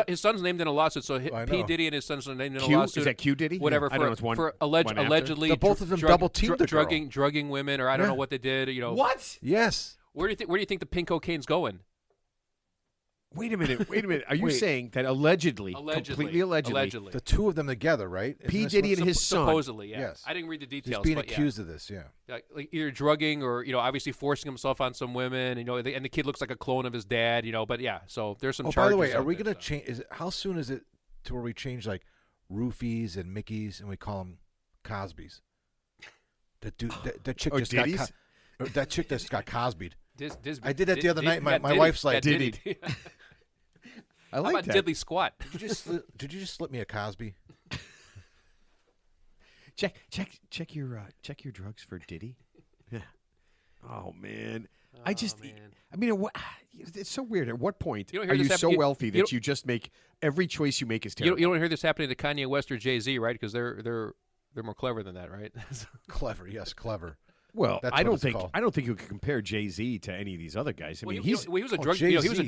his son's named in a lawsuit. So I P. know. Diddy and his son's named in a Q? lawsuit. Is that Q Diddy? Whatever. Yeah, I don't know, it's one- for one after. allegedly, The both of them double-teamed the girl. drugging women, or I don't know what they did. You know What? Yes. Where do you think the pink cocaine's going? Wait a minute. Are you Wait. saying that completely allegedly, The two of them together, right? P. Isn't this Diddy what- and his son. Supposedly, yeah. Yes. I didn't read the He's details. being but accused of this, yeah. like either drugging or obviously forcing himself on some women. And the kid looks like a clone of his dad. But yeah. So there's some Oh, charges. by the way, are out we there, going to so. change? How soon is it to where we change like roofies and Mickeys and we call them Cosbys? That dude, that chick Or just Diddy's? got that chick just got Cosby'd. I I did that the other night. My wife's like, Diddied. I How like about that. diddly squat? Did you just slip me a Cosby? Check your drugs for Diddy. Yeah. Oh man. I mean, it's so weird. At what point You don't are hear you this so happen- wealthy you that don't- you just make every choice you make is You terrible? don't hear this happening to Kanye West or Jay-Z, right? Because they're more clever than that, right? Clever, yes, clever. Well, That's I what don't it's think call. you can compare Jay-Z to any of these other guys. I mean, he was a drug. Jay-Z. He was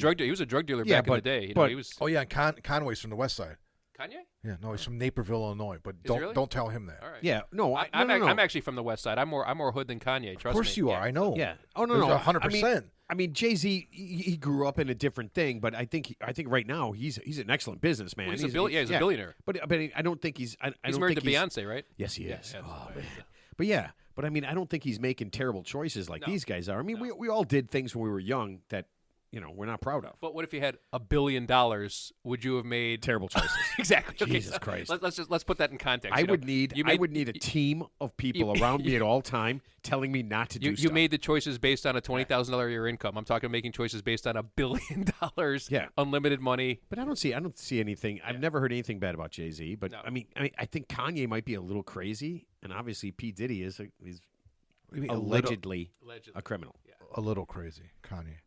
a drug dealer Yeah, back in the but- day. but- He was Oh yeah, and Conway's from the West Side. Kanye. Yeah, no, he's from Naperville, Illinois. But he really? don't tell him that. All right. yeah, no, I'm no. actually from the West Side. I'm more hood than Kanye. Trust me. Of course you are. I know. Yeah. Oh no, There's no. 100%. I mean, Jay-Z, he grew up in a different thing, but I think right now he's an excellent businessman. Well, he's a billionaire. But I don't think he's. I He's don't married think to he's, Beyonce, right? Yes, he Yeah, is. yeah, Oh that's man. right. But yeah, but I mean, I don't think he's making terrible choices like No. these guys are. I mean, we all did things when we were young that we're not proud of. But what if you had $1 billion? Would you have made Terrible choices. exactly? Okay, Jesus so Christ. Let's put that in context. I you know. would need You I made- would need a team of people around me at all time telling me not to do You stuff. made the choices based on a $20,000 a year income. I'm talking making choices based on $1 billion. Yeah. Unlimited money. But I don't see anything. I've never heard anything bad about Jay-Z. But No. I mean, I think Kanye might be a little crazy, and obviously P. Diddy is he's I mean, allegedly Allegedly. a criminal. a little crazy, Kanye.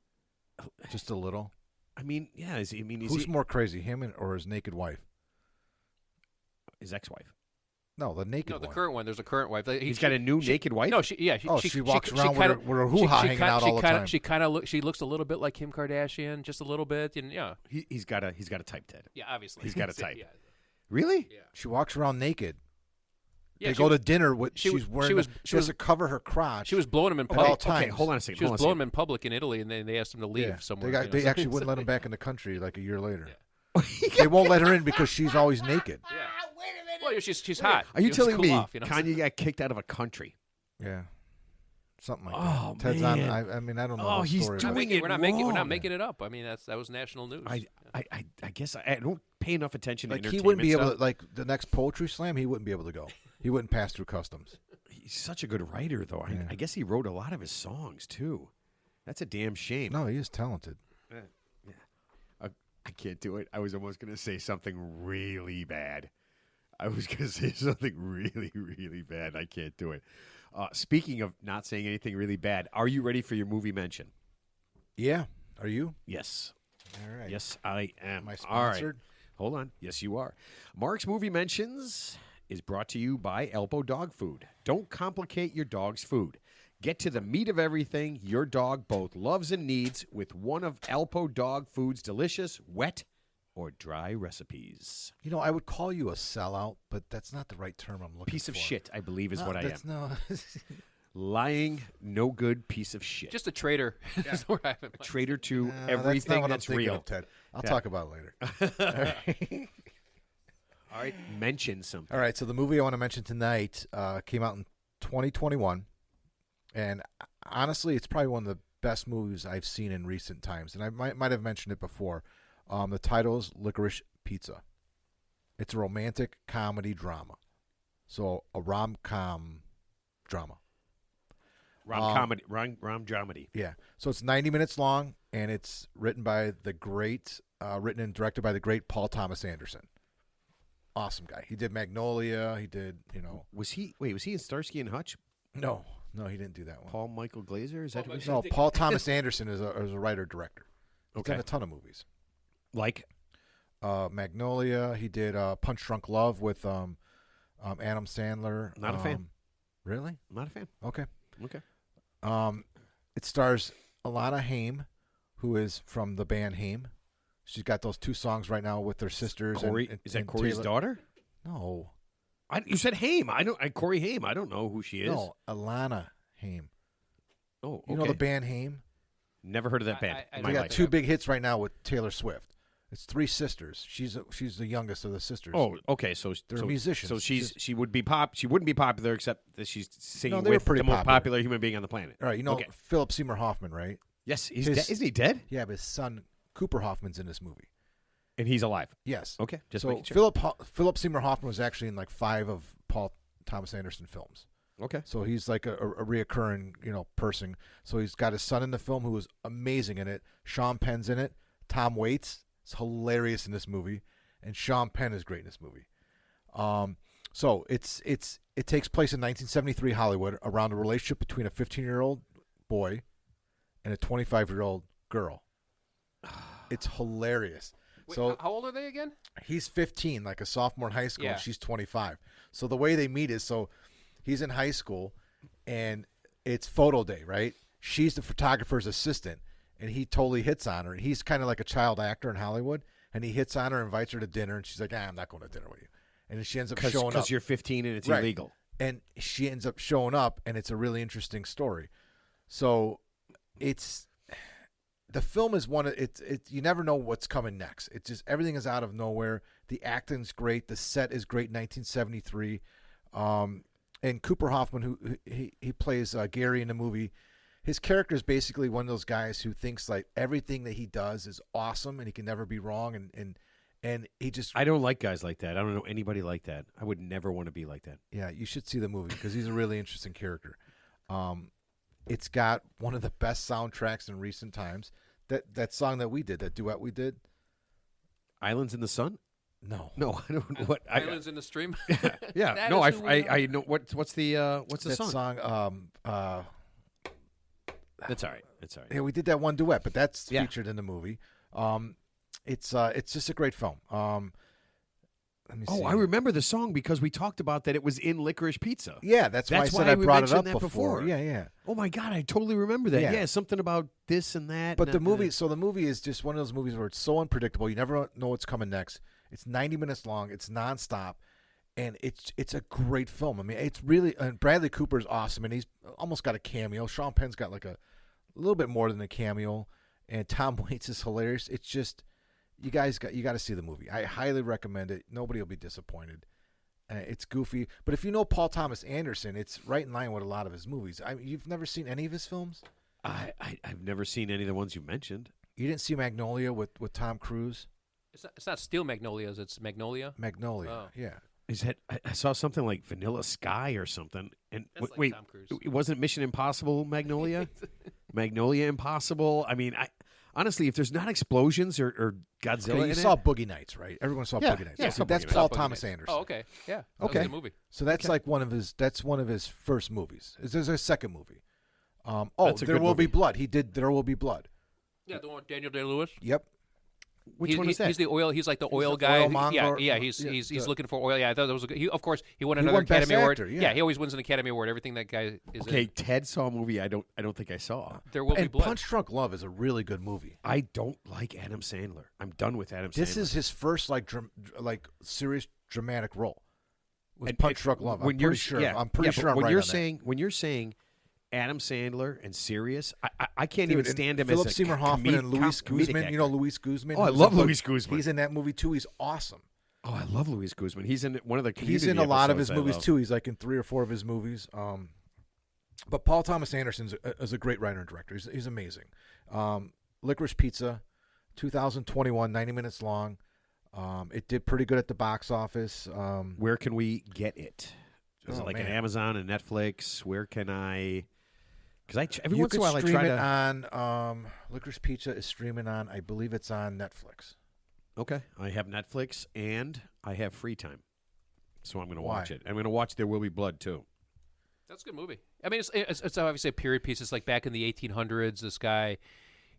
Just a little. I mean, yeah. Is Who's more crazy, him or his naked wife? his ex-wife. No, the naked No, the one. current one. There's a current wife. He's got a new naked wife. No, she walks around with her hoo-ha hanging out all the time. She looks a little bit like Kim Kardashian, just a little bit, and yeah, He's got a type, Ted. yeah, obviously He's got a type. Yeah. Really? Yeah. She walks around naked. Yeah, They she go was- to dinner with. she was- She's wearing. she was- She has to cover her crotch. She was blowing him in at public. all times. Okay, hold on a second. She was hold on a blowing second. him in public in Italy, and then they asked him to leave Yeah. somewhere. They so- actually wouldn't let him back in the country like a year later. Yeah. They won't let her in because she's always naked. Yeah. Well, she's hot. Are you Let's telling cool me off, you know? Kanye got kicked out of a country? Yeah. Something like Oh, that. Ted's man. on. I mean, I don't know. Oh, the he's story. doing but- it We're not wrong. making it up. I mean, that was national news. I guess I don't pay enough attention to Like he entertainment wouldn't be able stuff. to. Like the next poetry slam, he wouldn't be able to go. He wouldn't pass through customs. He's such a good writer, though. Yeah. I guess he wrote a lot of his songs too. That's a damn shame. No, he is talented. I can't do it. I was almost going to say something really bad. I was going to say something really, really bad. I can't do it. Speaking of not saying anything really bad, are you ready for your movie mention? Yeah. Are you? Yes. All right. Yes, I am. Am I All right. sponsored? Hold on. Yes, you are. Mark's Movie Mentions is brought to you by Elbow Dog Food. Don't complicate your dog's food. Get to the meat of everything your dog both loves and needs with one of Elbow Dog Food's delicious wet or dry recipes. You know, I would call you a sellout, but that's not the right term I'm looking for. Piece of shit, I believe, is No, what I am. that's no. Lying, no good piece of shit. Just a traitor. Is what I have in mind. Traitor to That's not everything what that's I'm thinking real. of, Ted. I'll Yeah. talk about it later. All right, mention something. All right, so the movie I want to mention tonight came out in 2021, and honestly, it's probably one of the best movies I've seen in recent times. And I might have mentioned it before. The title is Licorice Pizza. It's a romantic comedy drama, so a rom-com drama. Rom dramedy. Yeah, so it's 90 minutes long, and it's written by the great, written and directed by the great Paul Thomas Anderson. Awesome guy. He did Magnolia. He did, Was he in Starsky and Hutch? No, he didn't do that one. Paul Michael Glazer? Is that who? No, Paul Thomas Anderson is a writer director. He's Okay. done a ton of movies. Like Magnolia. He did Punch Drunk Love with Adam Sandler. Not a fan. Really? I'm not a fan. Okay. Okay. It stars Alana Haim, who is from the band Haim. She's got those two songs right now with their sisters. Corey, and is that and Corey's Taylor- daughter? No. You said Haim. Corey Haim. I don't know who she is. No, Alana Haim. Oh, okay. You know the band Haim? Never heard of that band I in They my got life. two big hits right now with Taylor Swift. It's three sisters. She's the youngest of the sisters. Oh, okay. So They're musicians. So She's- she would be She wouldn't be popular except that she's singing they were with pretty the most popular. popular human being on the planet. All right, you know Okay. Philip Seymour Hoffman, right? Yes, His- isn't he dead? Yeah, but his son Cooper Hoffman's in this movie. And he's alive. Yes. Okay, just so making sure. Philip Seymour Hoffman was actually in like 5 of Paul Thomas Anderson films. Okay. So he's like a reoccurring, person. So he's got his son in the film who was amazing in it. Sean Penn's in it. Tom Waits is hilarious in this movie, and Sean Penn is great in this movie. So it takes place in 1973 Hollywood around a relationship between a 15-year-old boy and a 25-year-old girl. It's hilarious. Wait, So how old are they again? he's 15, like a sophomore in high school, Yeah. and she's 25. So the way they meet is, he's in high school, and it's photo day, right? She's the photographer's assistant, and he totally hits on her. He's kind of like a child actor in Hollywood, and he hits on her, invites her to dinner, and she's like, I'm not going to dinner with you. And then she ends up showing up. Because you're 15 and it's Right. illegal. And she ends up showing up, and it's a really interesting story. So the film is one of you never know what's coming next. It's just everything is out of nowhere. The acting's great. The set is great. 1973, and Cooper Hoffman, who he plays Gary in the movie, his character is basically one of those guys who thinks like everything that he does is awesome and he can never be wrong, and he just I don't like guys like that. I don't know anybody like that. I would never want to be like that. yeah. You should see the movie because he's a really interesting character. It's got one of the best soundtracks in recent times. That song that we did, that duet we did. Islands in the Sun? No, No, I don't know what. Islands in the Stream. Yeah, That no, is who we are. I know what's the that song? song. That's all right. That's all right. Yeah, we did that one duet, but that's Yeah. featured in the movie. It's just a great film. let me see. Oh, I remember the song because we talked about that. It was in Licorice Pizza. Yeah, that's why I That's said why I we brought it up mentioned that before. Yeah, yeah. Oh my God, I totally remember that. Yeah. Yeah, something about this and that. But and the that- movie, so the movie is just one of those movies where it's so unpredictable. You never know what's coming next. It's 90 minutes long. It's nonstop, and it's a great film. I mean, it's really and Bradley Cooper's awesome, and he's almost got a cameo. Sean Penn's got like a little bit more than a cameo, and Tom Waits is hilarious. It's just you got to see the movie. I highly recommend it. Nobody will be disappointed. It's goofy, but if you know Paul Thomas Anderson, it's right in line with a lot of his movies. You've never seen any of his films? I've never seen any of the ones you mentioned. You didn't see Magnolia with Tom Cruise? It's not Steel Magnolias. It's Magnolia. Magnolia, Oh. yeah. Is that I saw something like Vanilla Sky or something? And That's like wait, Tom Cruise. it wasn't Mission Impossible Magnolia? Magnolia Impossible. I mean, honestly, if there's not explosions or Godzilla, Okay, in you it, saw Boogie Nights, right? Everyone saw Yeah, Boogie Nights. yeah, I Okay, saw that's Boogie Nights. Paul Boogie Thomas Nights. Anderson. Oh, okay. Yeah. That was Okay. a good movie. So that's like one of his first movies. There's a second movie. That's a There good Will Be movie. Blood. He did There Will Be Blood. Yeah, the one with Daniel Day-Lewis. Yep. which one is that? He's the oil. He's like the oil the guy. oil who- monger. yeah. He's Yeah, he's the- looking for oil. Yeah, I thought that was. Of course, he won He another won Best Academy Award. Actor, yeah. He always wins an Academy Award. Everything that guy is Okay, in. Ted saw a movie I don't think I saw. There will be And blood. Punch Drunk Love is a really good movie. I don't like Adam Sandler. I'm done with Adam Sandler. This is his first like serious dramatic role. Was And Punch it- Drunk Love. When I'm you're pretty sure. yeah, I'm pretty yeah, sure but I'm when right you're on that. saying when you're saying Adam Sandler and serious, I can't Dude, even and maybe Philip as a Seymour Hoffman and Luis comedic Guzman. actor. You know Luis Guzman. Oh, I He was love in Bug- Luis Guzman. He's in that movie too. He's awesome. Oh, I love Luis Guzman. He's in one of the He's Community in a lot of his episodes I movies love. too. He's like in 3 or 4 of his movies. But Paul Thomas Anderson is a great writer and director. He's amazing. Licorice Pizza, 2021, 90 minutes long. It did pretty good at the box office. Where can we get it? Is Oh, it like an man. Amazon and Netflix? Where can I? Because every you once in could a while I stream try it to. on Licorice Pizza is streaming on. I believe it's on Netflix. Okay, I have Netflix and I have free time, so I'm going to Why? watch it. I'm going to watch There Will Be Blood too. That's a good movie. I mean, it's obviously a period piece. It's like back in the 1800s. This guy,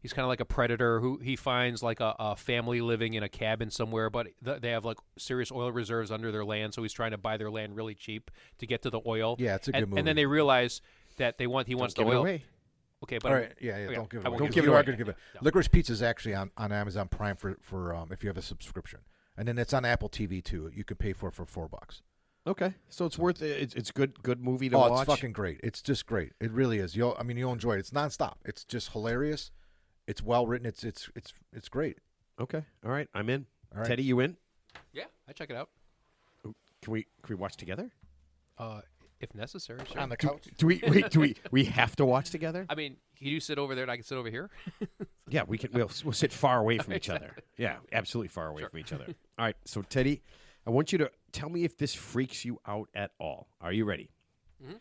he's kind of like a predator who he finds like a family living in a cabin somewhere, but they have like serious oil reserves under their land, so he's trying to buy their land really cheap to get to the oil. Yeah, it's a good movie. And then they realize that he wants Don't the give it oil. away. Okay, but All right, yeah, okay, don't give it I away. won't Don't give it You away. are going to give it. No. Licorice Pizza is actually on Amazon Prime for if you have a subscription, and then it's on Apple TV too. You can pay for it for $4. Okay, so it's worth it. It's good movie to Oh, watch. it's fucking great. It's just great. It really is. You'll enjoy it. It's nonstop. It's just hilarious. It's well written. It's great. Okay, all right, I'm in. All right. Teddy, you in? yeah, I check it out Can we watch together? if necessary. Sure. On the couch. Do we have to watch together? I mean, can you sit over there and I can sit over here? Yeah, we can. We'll sit far away from each other. Yeah, absolutely far away from each other. All right, so Teddy, I want you to tell me if this freaks you out at all. Are you ready? Mhm.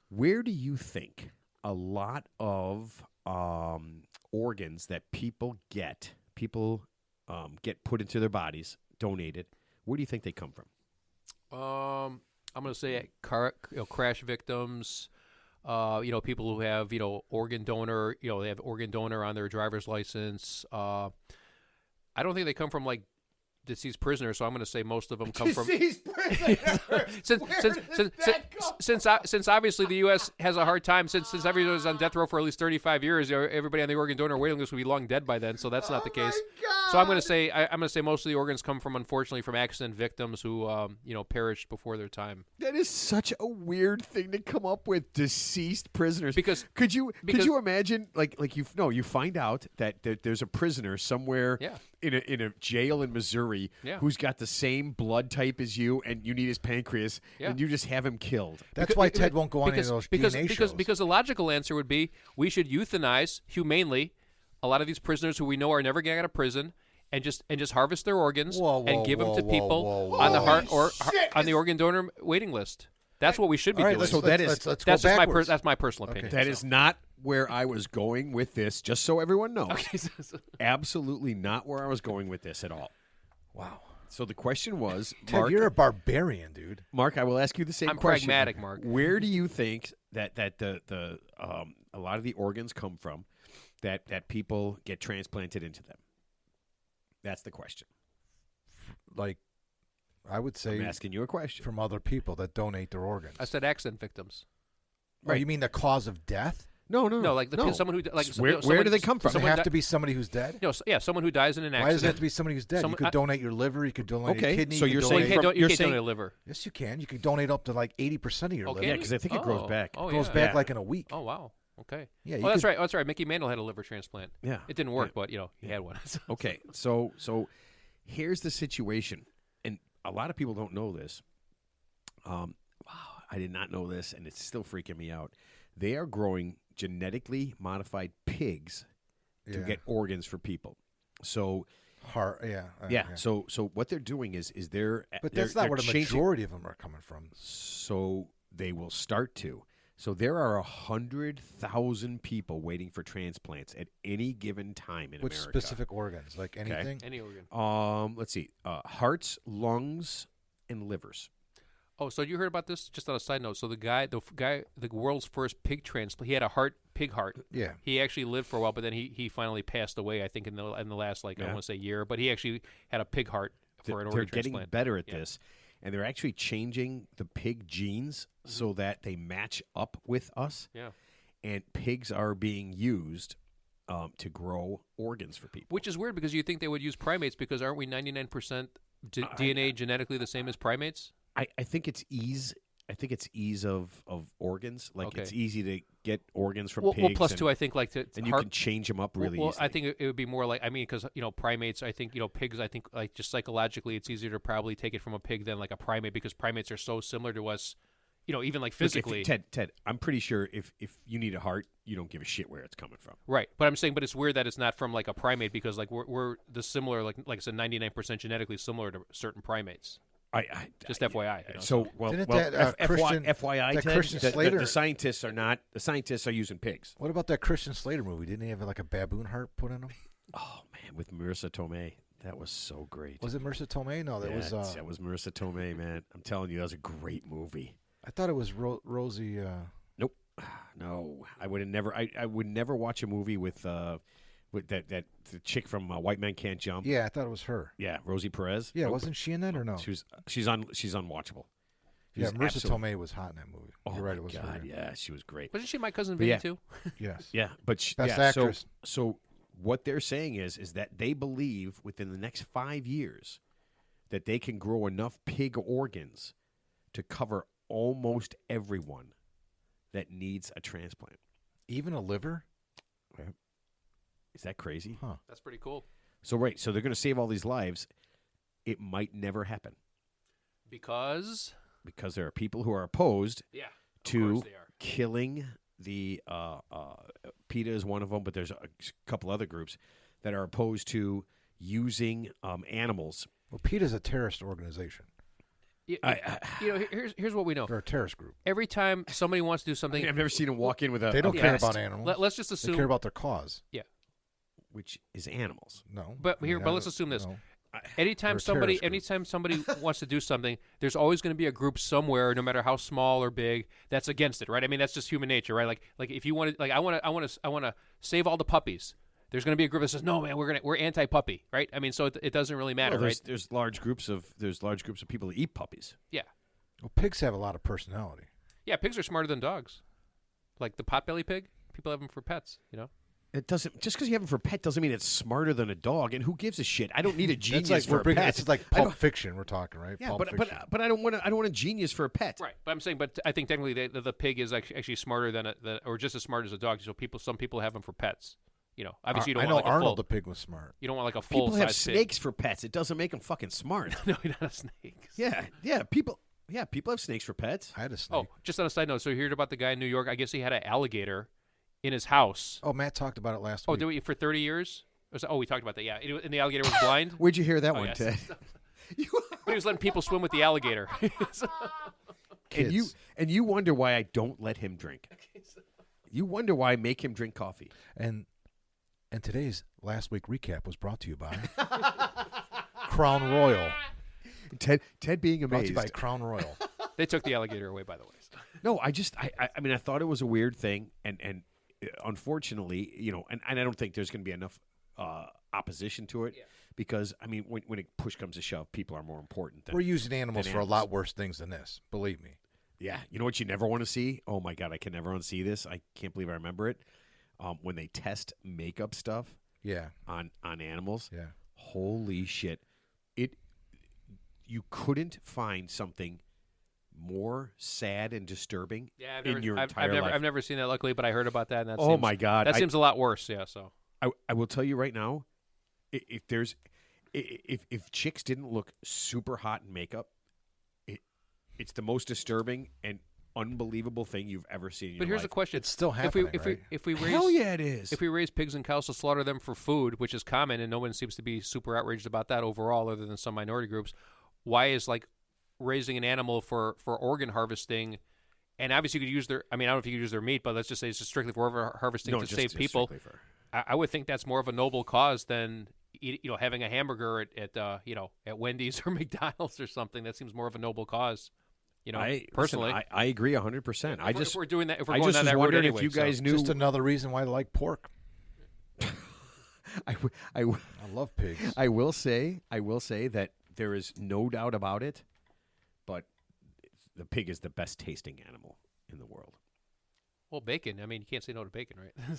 Where do you think a lot of organs that people get put into their bodies, donated? Where do you think they come from? I'm going to say crash victims. People who have organ donor. They have organ donor on their driver's license. I don't think they come from like deceased prisoners, so I'm going to say most of them come from. Since obviously the U.S. has a hard time since everybody's on death row for at least 35 years, everybody on the organ donor waiting list would be long dead by then. So that's not the case. So I'm going to say most of the organs come from, unfortunately, from accident victims who perished before their time. That is such a weird thing to come up with. Deceased prisoners. Because could you imagine like you find out that there's a prisoner somewhere Yeah. in a jail in Missouri Yeah. who's got the same blood type as you and you need his pancreas Yeah. and you just have him killed. That's why Ted won't go on any of those DNA shows. Because the logical answer would be we should euthanize humanely a lot of these prisoners who we know are never getting out of prison and just harvest their organs and give them to people on the heart or on the organ donor waiting list. That's what we should be All right, doing. let's, So let's, that is- let's, let's go that's just backwards. that's my personal Okay. opinion. That is not where I was going with this, just so everyone knows. Okay, Absolutely not where I was going with this at all. Wow. So the question was, Ted, Mark, you're a barbarian, dude. Mark, I will ask you the same I'm question. pragmatic, Mark. Where do you think that the a lot of the organs come from that people get transplanted into them? That's the question. Like I would say I'm asking you a question. from other people that donate their organs. I said accident victims. Oh, you mean the cause of death? No, No, like someone who like Where someone, do they come from? Does it someone have di- to be somebody who's dead? No, someone who dies in an accident. Why does it have to be somebody who's dead? Some- you could donate your liver. You could donate Okay, your kidney. so you you're could saying You donate- can't, you're you can't saying- donate a liver. Yes, you can. You can donate up to like 80% of your Okay. liver. Yeah, because I think it grows back. Oh, It goes yeah. back Yeah. like in a week. Oh wow. Okay. Yeah, Oh, you that's could- right. Oh, that's right. Mickey Mantle had a liver transplant. Yeah. It didn't work, but he had one. Okay, so here's the situation, and a lot of people don't know this. Wow, I did not know this, and it's still freaking me out. They are growing genetically modified pigs to Yeah. get organs for people. So Heart, yeah. so what they're doing is they're But they're- that's not they're where the changing- majority of them are coming from. So they will start to. So there are 100,000 people waiting for transplants at any given time in Which America. specific organs? Like anything? Any organ. Let's see. Hearts, lungs, and livers. Oh, so you heard about this? Just on a side note, so the world's first pig transplant, he had a pig heart. Yeah. He actually lived for a while, but then he finally passed away. I think in the last I Yeah. want to say year, but he actually had a pig heart for an They're organ getting transplant. better at Yeah. this, and they're actually changing the pig genes so that they match up with us. Yeah, And pigs are being used to grow organs for people. which is weird because you think they would use primates because aren't we 99% DNA genetically the same as primates? I think it's ease. I think it's ease of organs. Like Okay. it's easy to get organs from Well, pigs. plus and, two, I think like to and you heart, can change them up really well, easily. I think it would be more like because primates. I think pigs. I think like just psychologically, it's easier to probably take it from a pig than like a primate because primates are so similar to us. Even like Look, physically. Ted, I'm pretty sure if you need a heart, you don't give a shit where it's coming from. Right, but I'm saying, but it's weird that it's not from like a primate because like we're the similar like I said, 99% genetically similar to certain primates. Just FYI. So Didn't that, Christian- FYI, that Ted, Christian the Slater- scientists are not. The scientists are using pigs. What about that Christian Slater movie? Didn't he have like a baboon heart put in him? Oh man, with Marissa Tomei, that was so great. Was it Marissa Tomei? No, that was. that was Marissa Tomei, man. I'm telling you, that was a great movie. I thought it was Rosie. Nope, no, I would have never. I would never watch a movie with that the chick from White Men Can't Jump. Yeah, I thought it was her. Yeah, Rosie Perez. Yeah, Nope. wasn't she in that or no? She's unwatchable. She Yeah, was Marissa absolute- Tomei was hot in that movie. Oh You're right, my it was God, her. yeah, she was great. Wasn't she my cousin But Vinny yeah. too? Yes. Yeah, but Best yeah, actress. So what they're saying is that they believe within the next 5 years that they can grow enough pig organs to cover almost everyone that needs a transplant. Even a liver? Is that crazy? Huh. That's pretty cool. So so they're going to save all these lives. It might never happen Because because there are people who are opposed yeah, to course they are. killing the PETA is one of them, but there's a couple other groups that are opposed to using animals. Well, PETA's a terrorist organization. Here's what we know. They're a terrorist group. Every time somebody wants to do something, I've never seen them walk in with a They don't a care vest, about animals. let's just They assume. care about their cause. which is animals. No. But I here, mean, but I let's don't- assume this. no. Anytime They're a somebody, terrorist group. wants to do something, there's always going to be a group somewhere, no matter how small or big, that's against it, right? I mean, that's just human nature, right? Like if you want to, like I want to save all the puppies. There's going to be a group that says, no, man, we're anti-puppy, right? I mean, so it doesn't really matter, Well, right? there's large groups of people that eat puppies. Yeah, Well, pigs have a lot of personality. yeah. Pigs are smarter than dogs. Like the potbelly pig, people have them for pets, It doesn't just because you have them for a pet doesn't mean it's smarter than a dog. And who gives a shit? I don't need a genius That's like for we're a bringing. pet. It's like I Pulp don't- Fiction. We're talking, right? Yeah, Pulp but Fiction. I don't want a genius for a pet. Right, but I'm saying, but I think technically the pig is actually smarter than or just as smart as a dog. So some people have them for pets. Obviously you don't I know want like Arnold a the full, pig was smart. you don't want like a People full have size snakes for pets. It doesn't make them fucking smart. Pig. No, not a snake. yeah. People have snakes for pets. I had a snake. Oh, just on a side note, so you heard about the guy in New York? I guess he had an alligator in his house. Oh, Matt talked about it last Oh, week. did we for 30 years? We talked about that. Yeah, and the alligator was blind. Where'd you hear that one, yes. Ted? But he was letting people swim with the alligator. Kids. And you wonder why I don't let him drink. You wonder why I make him drink coffee. And today's last week recap was brought to you by Crown Royal. Ted being Brought to you amazed. by Crown Royal. They took the alligator away, by the way. No, I mean, I thought it was a weird thing, and unfortunately, and I don't think there's going to be enough opposition to it because I mean, when it push comes to shove, people are more important than We're using animals than for a animals. lot worse things than this. Believe me. Yeah, you know what you never want to see? Oh my God, I can never unsee this. I can't believe I remember it. When they test makeup stuff Yeah. on animals, Yeah. holy shit! You couldn't find something more sad and disturbing Yeah, in your entire life. I've never seen that luckily, but I heard about that. And that Oh seems, my God, that seems a lot worse. Yeah, so I will tell you right now, if chicks didn't look super hot in makeup, it's the most disturbing and unbelievable thing you've ever seen in your but here's life. the question: It's still if happening, if we raise Hell yeah, it is. if we raise pigs and cows to slaughter them for food, which is common, and no one seems to be super outraged about that overall, other than some minority groups, why is like raising an animal for organ harvesting? And obviously, you could use their. I mean, I don't know if you could use their meat, but let's just say it's just strictly for organ harvesting to save people. strictly for- I would think that's more of a noble cause than having a hamburger at Wendy's or McDonald's or something. That seems more of a noble cause. Personally, I agree 100%. if we're doing that, if we're I going just down was that road wondering anyway, if you guys so. knew. Just another reason why I like pork. I I love pigs. I will say that there is no doubt about it, but the pig is the best tasting animal in the world. Well, bacon. I mean, you can't say no to bacon, right?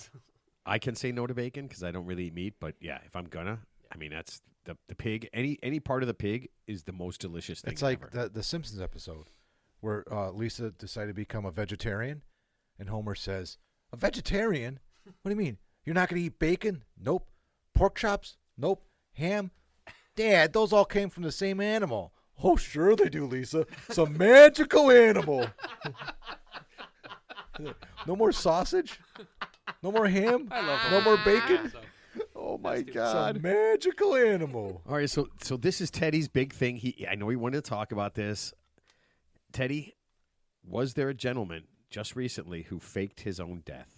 I can say no to bacon because I don't really eat meat, but yeah, if I'm gonna, I mean, that's the pig. Any part of the pig is the most delicious thing. It's like ever. the Simpsons episode where Lisa decided to become a vegetarian, and Homer says, "A vegetarian? What do you mean? You're not going to eat bacon? Nope. Pork chops? Nope. Ham? Dad, those all came from the same animal." "Oh, sure they do, Lisa. It's a magical animal." No more sausage? No more ham? I love No Homer. more bacon? So, Oh my It's a God! magical animal. All right, so this is Teddy's big thing. I know he wanted to talk about this. Teddy, was there a gentleman just recently who faked his own death?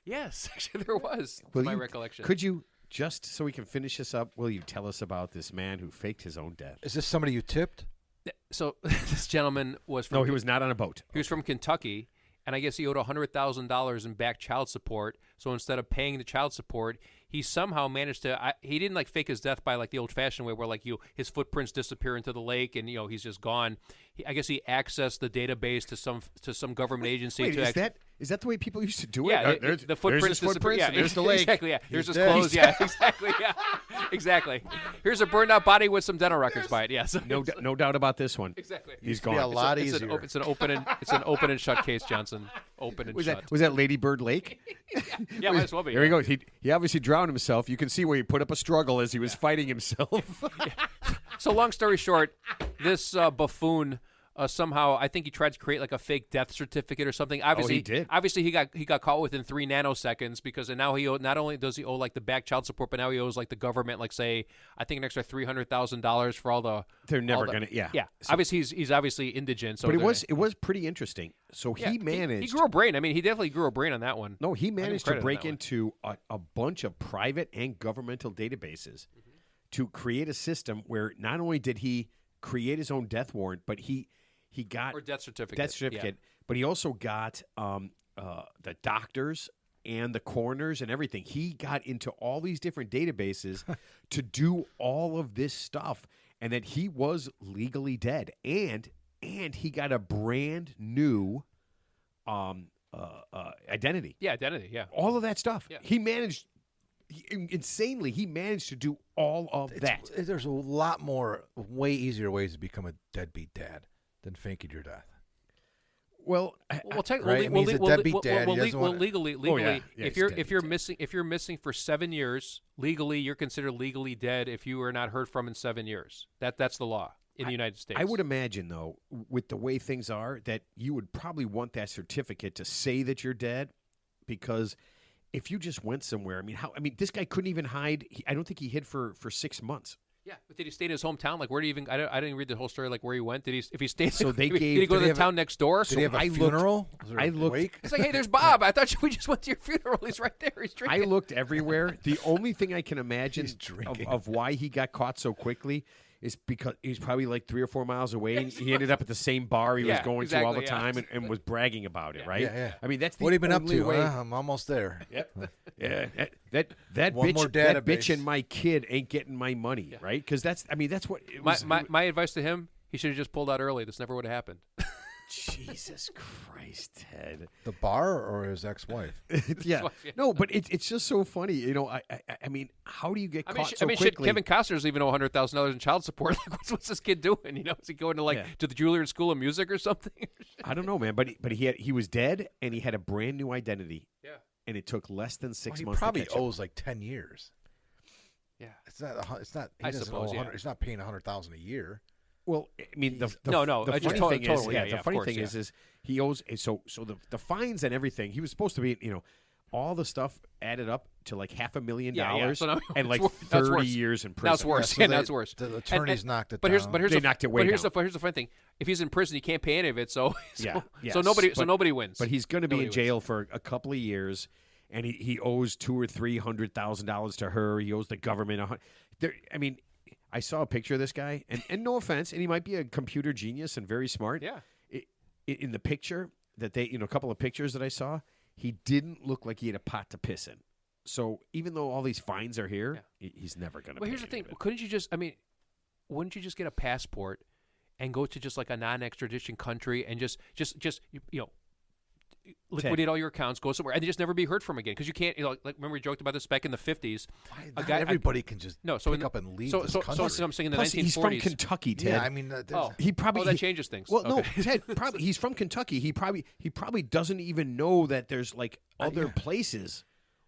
yes, actually, there was. Will my you- recollection. Could you just so we can finish this up? Will you tell us about this man who faked his own death? Is this somebody you tipped? So this gentleman was from No, he was not on a boat. He was from Kentucky, and I guess he owed $100,000 in back child support. So instead of paying the child support, he somehow managed to. He didn't like fake his death by like the old-fashioned way, where like his footprints disappear into the lake, and he's just gone. I guess he accessed the database to some government agency. Wait, to is that the way people used to do it? Yeah, There's the footprints there's his disappear. footprints, Yeah, and there's the lake. Exactly. Yeah, here's his dead. clothes. Yeah, exactly. Yeah, exactly. Here's a burned out body with some dental records by it. Yes. No doubt about this one. Exactly. He's Be a gone. lot It's easier. an open and shut case, Johnson. Open and Was shut. that Lady Bird Lake? Yeah, might as well be. There he goes. He obviously drowned himself. You can see where he put up a struggle as he was fighting himself. So long story short, this buffoon somehow I think he tried to create like a fake death certificate or something. Obviously, he did. Obviously, he got caught within 3 nanoseconds because now not only does he owe like the back child support, but now he owes like the government like say I think an extra $300,000 for all the. They're never all the- gonna. Yeah. Yeah. So- Obviously, he's obviously indigent. So but it they're- was pretty interesting. So yeah, he managed. He grew a brain. I mean, he definitely grew a brain on that one. No, he give him managed to credit on break that one. into a bunch of private and governmental databases to create a system where not only did he create his own death warrant, but he got Or death certificate. death certificate, but he also got the doctors and the coroners and everything. He got into all these different databases to do all of this stuff, and that he was legally dead, and he got a brand new identity. Yeah, identity. Yeah. All of that stuff. Yeah. He managed insanely. He managed to do all of that. There's a lot more, way easier ways to become a deadbeat dad than faking your death. Well, Well, Right? It means a deadbeat dad, he doesn't wanna- legally, Oh, yeah. Yeah, if he's you're a deadbeat if you're missing for 7 years, legally you're considered legally dead if you are not heard from in 7 years. That's the law in the United States. I would imagine, though, with the way things are, that you would probably want that certificate to say that you're dead, because if you just went somewhere, this guy couldn't even hide. I don't think he hid for 6 months. Yeah, but did he stay in his hometown? Like, where do you even? I didn't read the whole story. Like, where he went? If he stayed? So they did gave- he go did to he the town next door? Did he have a I looked- funeral? Was there I a looked- wake? It's like, hey, there's Bob. I thought we just went to your funeral. He's right there. He's I drinking. looked everywhere. The only thing I can imagine He's drinking. of why he got caught so quickly is because he's probably like 3 or 4 miles away, and he ended up at the same bar he was Yeah, going to all the exactly, yeah. time and was bragging about it, right? Yeah, yeah. I mean, that's the What have you been up only to? way. I'm almost there. Yep. Yeah, that One bitch, more that bitch database. and my kid ain't getting my money, right? Because that's what it was. My advice to him: he should have just pulled out early. This never would have happened. Jesus Christ, Ted. The bar or his ex-wife? Yeah, wife, yeah. no, but it's just so funny. You know, I mean, how do you get caught so shit. quickly? Kevin Costner doesn't even know $100,000 in child support. Like, what's this kid doing? You know, is he going to Yeah. to the Juilliard School of Music or something? I don't know, man, but he was dead and he had a brand new identity, Yeah, and it took less than 6 He months. probably to catch up. owes like 10 years. yeah. It's not. It's not. He I doesn't suppose, owe yeah. 100. He's not paying 100,000 a year. Well, I mean, the No, the I just funny thing totally, is, yeah, the of funny course, thing yeah. is he owes so the fines and everything. He was supposed to be, all the stuff added up to like $500,000 Yeah. So now and like it's now it's 30 worse. years in Now it's prison. worse. so Yeah, they- now it's worse. The attorneys knocked it But down. here's They the, knocked it way but here's down. the funny thing: if he's in prison, he can't pay any of it. So Yeah, yes, so nobody wins. But he's going to be Nobody in jail for a couple of years, and he owes $200,000 or $300,000 to her. He owes the government I mean, I saw a picture of this guy, and no offense, and he might be a computer genius and very smart. Yeah. In the picture that they, a couple of pictures that I saw, he didn't look like he had a pot to piss in. So even though all these fines are here, he's never going to. Well, here's the thing: couldn't you just? I mean, wouldn't you just get a passport and go to just like a non-extradition country and just liquidate all your accounts, go somewhere, and just never be heard from again? Because you can't. Like remember we joked about this back in the 50s. Not everybody can just pick up and leave this country. So I'm saying in the Plus, 1940s. he's from Kentucky, Ted. Yeah, I mean, He probably that changes things. Well, Okay. no, Ted. Probably he's from Kentucky. He probably doesn't even know that there's like other places.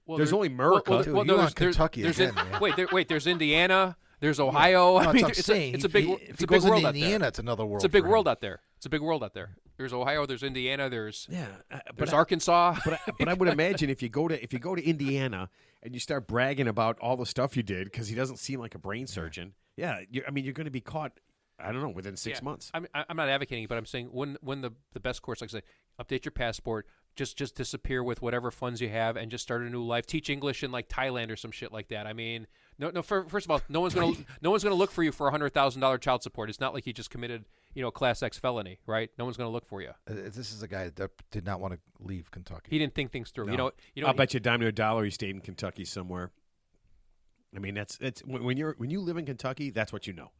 Well, There's only America. Dude, you want Kentucky there's again, man. Wait. There's Indiana. There's Ohio. No, I mean, that's what I'm saying. it's a big. If It's he a big goes world into out there. Indiana, it's another world. It's a big for him. world out there. It's a big world out there. There's Ohio. There's Indiana. There's Yeah, there's Arkansas. But I would imagine if you go to Indiana and you start bragging about all the stuff you did because he doesn't seem like a brain surgeon. Yeah, you're going to be caught. I don't know, within 6 months. I'm not advocating, but I'm saying when the best course, like I say, update your passport, just disappear with whatever funds you have, and just start a new life. Teach English in like Thailand or some shit like that. I mean, no. First of all, no one's gonna look for you for $100,000 child support. It's not like you just committed a Class X felony, right? No one's gonna look for you. This is a guy that did not want to leave Kentucky. He didn't think things through. No. I'll bet you a dime to a dollar he stayed in Kentucky somewhere. I mean, that's when you live in Kentucky, that's what you know.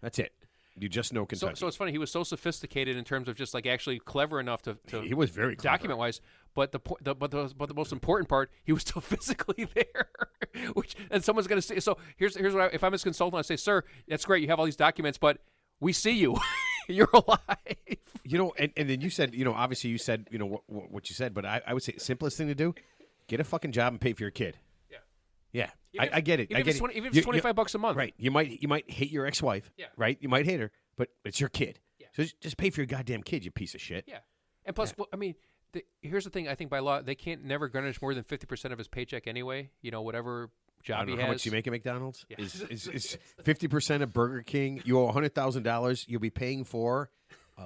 That's it. You just know Kentucky. So it's funny. He was so sophisticated in terms of just like actually clever enough to he was very clever. document wise. But the most important part, he was still physically there. And someone's going to say. So here's what if I'm his consultant, I say, sir, that's great. You have all these documents, but we see you. You're alive. And then you said, obviously you said, what you said, but I would say simplest thing to do, get a fucking job and pay for your kid. Yeah, I get it. Even I if get it's it. 20, even if it's $25 a month. Right. You might hate your ex-wife. Yeah. Right. You might hate her, but it's your kid. Yeah. So just pay for your goddamn kid, you piece of shit. Yeah. And plus, well, I mean, here's the thing. I think by law they can't never garnish more than 50% of his paycheck anyway. Whatever I job don't know he how has. much you make at McDonald's. Yeah. Is 50% of Burger King? You owe $100,000. You'll be paying for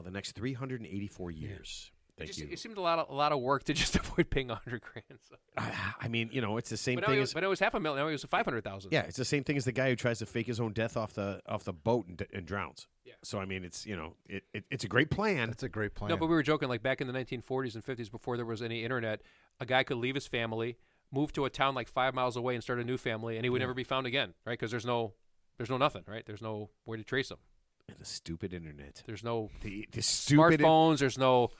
the next 384 years. Thank you. It seemed a lot of work to just avoid paying $100,000. So. I mean, it's the same But thing now as. it was $500,000. Now it was $500,000. Yeah, it's the same thing as the guy who tries to fake his own death off the boat and drowns. Yeah. So I mean, it's it's a great plan. That's a great plan. No, but we were joking. Like back in the 1940s and 50s, before there was any internet, a guy could leave his family, move to a town like 5 miles away, and start a new family, and he would never be found again, right? Because there's no nothing, right? There's no where to trace him. And the stupid internet. There's no The stupid. smartphones. There's no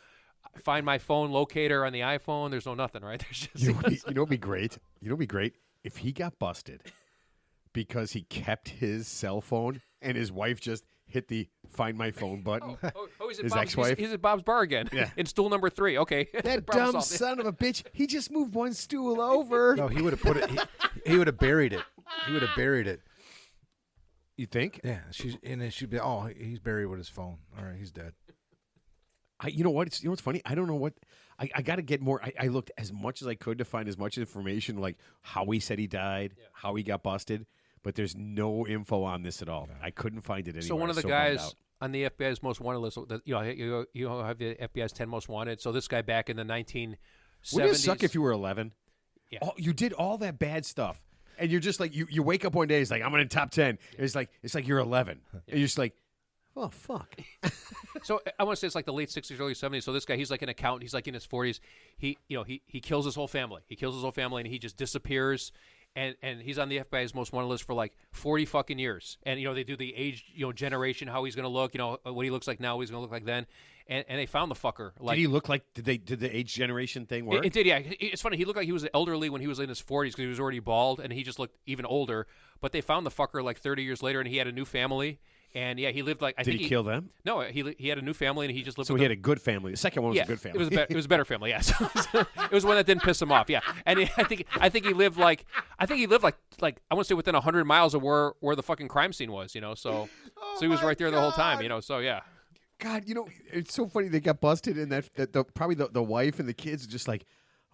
find my phone locator on the iPhone. There's no nothing, right? There's just You know what'd be great? You know what'd be great? If he got busted because he kept his cell phone and his wife just hit the find my phone button. he's at His Bob's, ex-wife? He's at Bob's bar again. Yeah. In stool number 3. Okay. That Problem dumb solved. son of a bitch. He just moved one stool over. no, he would have put it. He would have buried it. He would have buried it. You think? Yeah, then she'd be. Oh, he's buried with his phone. All right, he's dead. You know what? What's funny? I don't know what. I got to get more. I looked as much as I could to find as much information, like how he said he died, how he got busted, but there's no info on this at all. I couldn't find it anywhere. So one of the bummed guys out. on the FBI's most wanted list, you have the FBI's 10 most wanted. So this guy back in the 1970s. Wouldn't it suck if you were 11? Yeah. You did all that bad stuff, and you're just like you wake up one day. It's like I'm in the top 10. It's like you're 11, and you're just like, Oh fuck. So I want to say it's like the late 60s, early 70s. So this guy, he's like an accountant. He's like in his 40s. He kills his whole family. He kills his whole family, and he just disappears. And he's on the FBI's most wanted list for like 40 fucking years. And they do the age, generation, how he's gonna look, what he looks like now, what he's gonna look like then. And they found the fucker. Like, Did he look like? Did the age generation thing work? It did, yeah. It's funny. He looked like he was elderly when he was in his 40s because he was already bald, and he just looked even older. But they found the fucker like 30 years later, and he had a new family. And yeah, he lived like. Did he kill them? No, he had a new family, and he just lived. So with he them. had a good family. The second one was a good family. It was a better family. Yes, it was one that didn't piss him off. Yeah, and I think he lived like I want to say within 100 miles of where the fucking crime scene was. So he was right there the whole time. So yeah. God, it's so funny they got busted, and probably the wife and the kids are just like,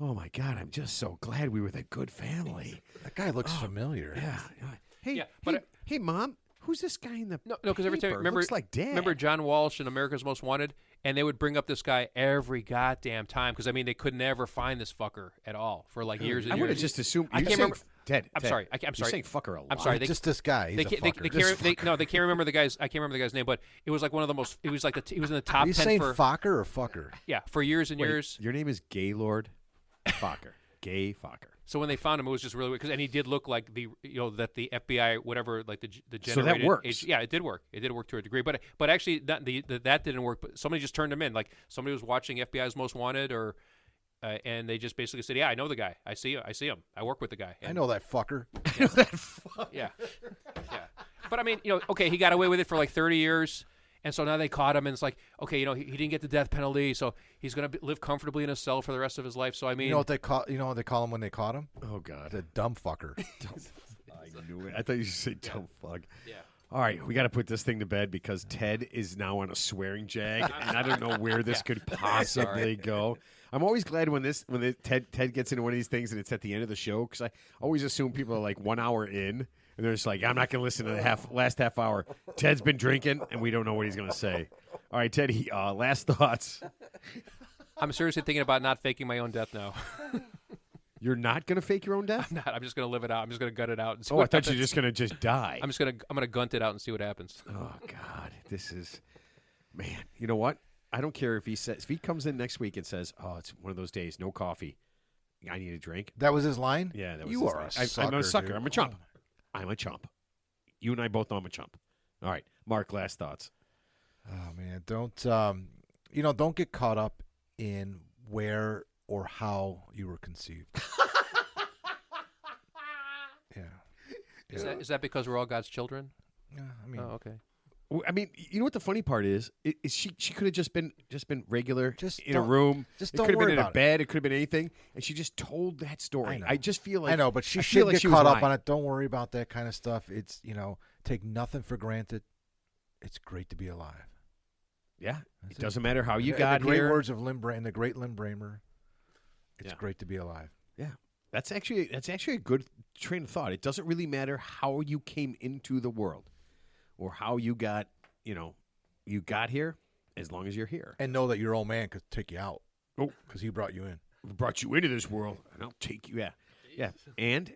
oh my God, I'm just so glad we were the good family. That guy looks familiar. Yeah. Hey, Yeah, but hey, Mom, who's this guy in the No, because every time paper? remember Looks like Dad. Remember John Walsh in America's Most Wanted, and they would bring up this guy every goddamn time because they could never find this fucker at all for like years and I years. would have just assumed. I you're can't saying remember. Ted. I'm Ted, sorry. I'm you're sorry. saying fucker a lot. I'm sorry. Just this guy. He's They a can't, fucker. they can't remember the guy's. I can't remember the guy's name, but it was like one of the most. It was like he was in the top Are you 10 saying for Fokker or fucker? for years and Wait, years. Your name is Gaylord Fokker. Gay Fokker. So when they found him, it was just really weird and he did look like that the FBI whatever like the So that generated works. age. Yeah, it did work. It did work to a degree, but actually that didn't work. But somebody just turned him in. Like somebody was watching FBI's Most Wanted or. And they just basically said, "Yeah, I know the guy. I see him. I work with the guy." And, I know that fucker. Yeah, yeah. But I mean, okay, he got away with it for like 30 years, and so now they caught him, and it's like, okay, he didn't get the death penalty, so he's gonna live comfortably in a cell for the rest of his life. So I mean, You know what they call? You know what they call him when they caught him? Oh God. The dumb fucker. I knew it. I thought you should say dumb fuck. Yeah. All right, we got to put this thing to bed because Ted is now on a swearing jag, and I don't know where this could possibly go. I'm always glad when Ted gets into one of these things and it's at the end of the show because I always assume people are like 1 hour in and they're just like, I'm not going to listen to the last half hour. Ted's been drinking and we don't know what he's going to say. All right, Ted, last thoughts. I'm seriously thinking about not faking my own death now. You're not going to fake your own death? I'm not. I'm just gonna live it out. I'm just gonna gut it out. And see Oh, I what thought you were happens. just going to just die. I'm gonna gunt it out and see what happens. Oh God, this is, man. You know what? I don't care if he comes in next week and says, "Oh, it's one of those days, no coffee. I need a drink." That was his line? Yeah, that was You his are line. a sucker. I'm a sucker. dude. I'm a chump. I'm a chump. You and I both know I'm a chump. All right, Mark. Last thoughts. Oh man, don't don't get caught up in where or how you were conceived. Yeah. Is that because we're all God's children? Yeah, I mean, Oh, okay. I mean, you know what the funny part is? She could have just been regular, Just in a don't- room. just it don't could have been worry in a about it. bed. It could have been anything, and she just told that story. I know. I just feel like I know, but she I should feel like get she was caught up lying. on it. Don't worry about that kind of stuff. It's take nothing for granted. It's great to be alive. Yeah, That's it doesn't matter how you In got the great here. words of the great Lynn Bramer. It's Yeah. great to be alive. Yeah, that's actually a good train of thought. It doesn't really matter how you came into the world, or how you got here, as long as you're here. And know that your old man could take you out. Oh. Because he brought you in. Brought you into this world, and I'll take you. Yeah. And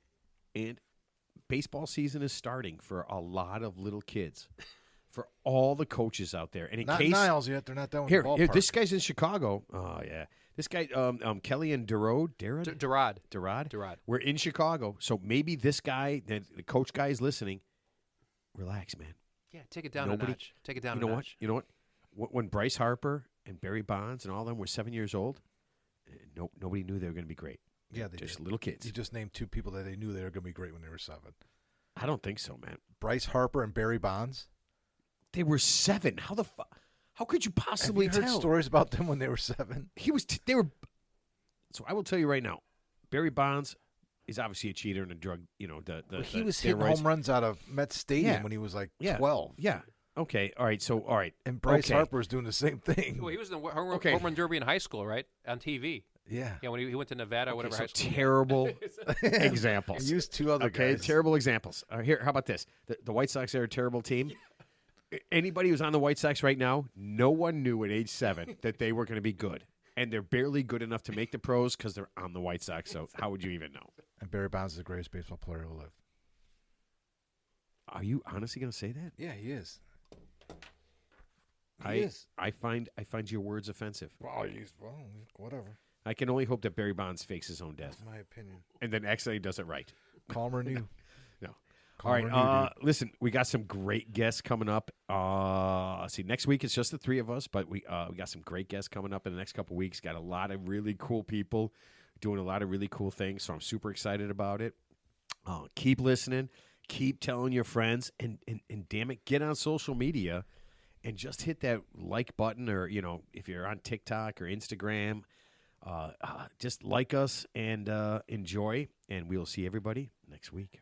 baseball season is starting for a lot of little kids, for all the coaches out there. And in Not case Niles yet. They're not done with here, the ballpark. this guy's in Chicago. Oh yeah, this guy Kelly and Derod. Derod. We're in Chicago, so maybe this guy, the coach guy, is listening. Relax, man. Yeah, take it down Nobody- a notch. Take it down You know a what? notch. You know what? When Bryce Harper and Barry Bonds and all them were 7 years old, nobody knew they were going to be great. Yeah, they Just did. little kids. You just named two people that they knew they were going to be great when they were 7. I don't think so, man. Bryce Harper and Barry Bonds. They were 7. How the fuck? How could you possibly Have you heard tell? stories about them when they were 7? They were. So I will tell you right now, Barry Bonds is obviously a cheater and a drug. He was hitting home runs out of Met Stadium Yeah. when he was like Yeah. 12. Yeah. Okay. All right. So all right. And Bryce Okay. Harper was doing the same thing. Well, he was in the Okay. home run derby in high school, right? On TV. Yeah. Yeah, when he went to Nevada, whatever So high school. terrible examples. Use two other Okay, guys. terrible examples. Here, how about this? The White Sox are a terrible team. Anybody who's on the White Sox right now, no one knew at age 7 that they were going to be good. And they're barely good enough to make the pros because they're on the White Sox. So how would you even know? And Barry Bonds is the greatest baseball player who lived. Are you honestly going to say that? Yeah, he is. I find your words offensive. Well, whatever. I can only hope that Barry Bonds fakes his own death That's my opinion. and then accidentally does it right. Calmer than you. No. Calmer All than right. you, dude. Listen, we got some great guests coming up. See, next week it's just the three of us, but we got some great guests coming up in the next couple weeks. Got a lot of really cool people doing a lot of really cool things, so I'm super excited about it. Keep listening. Keep telling your friends, and damn it, get on social media and just hit that like button, or if you're on TikTok or Instagram, just like us and enjoy. And we'll see everybody next week.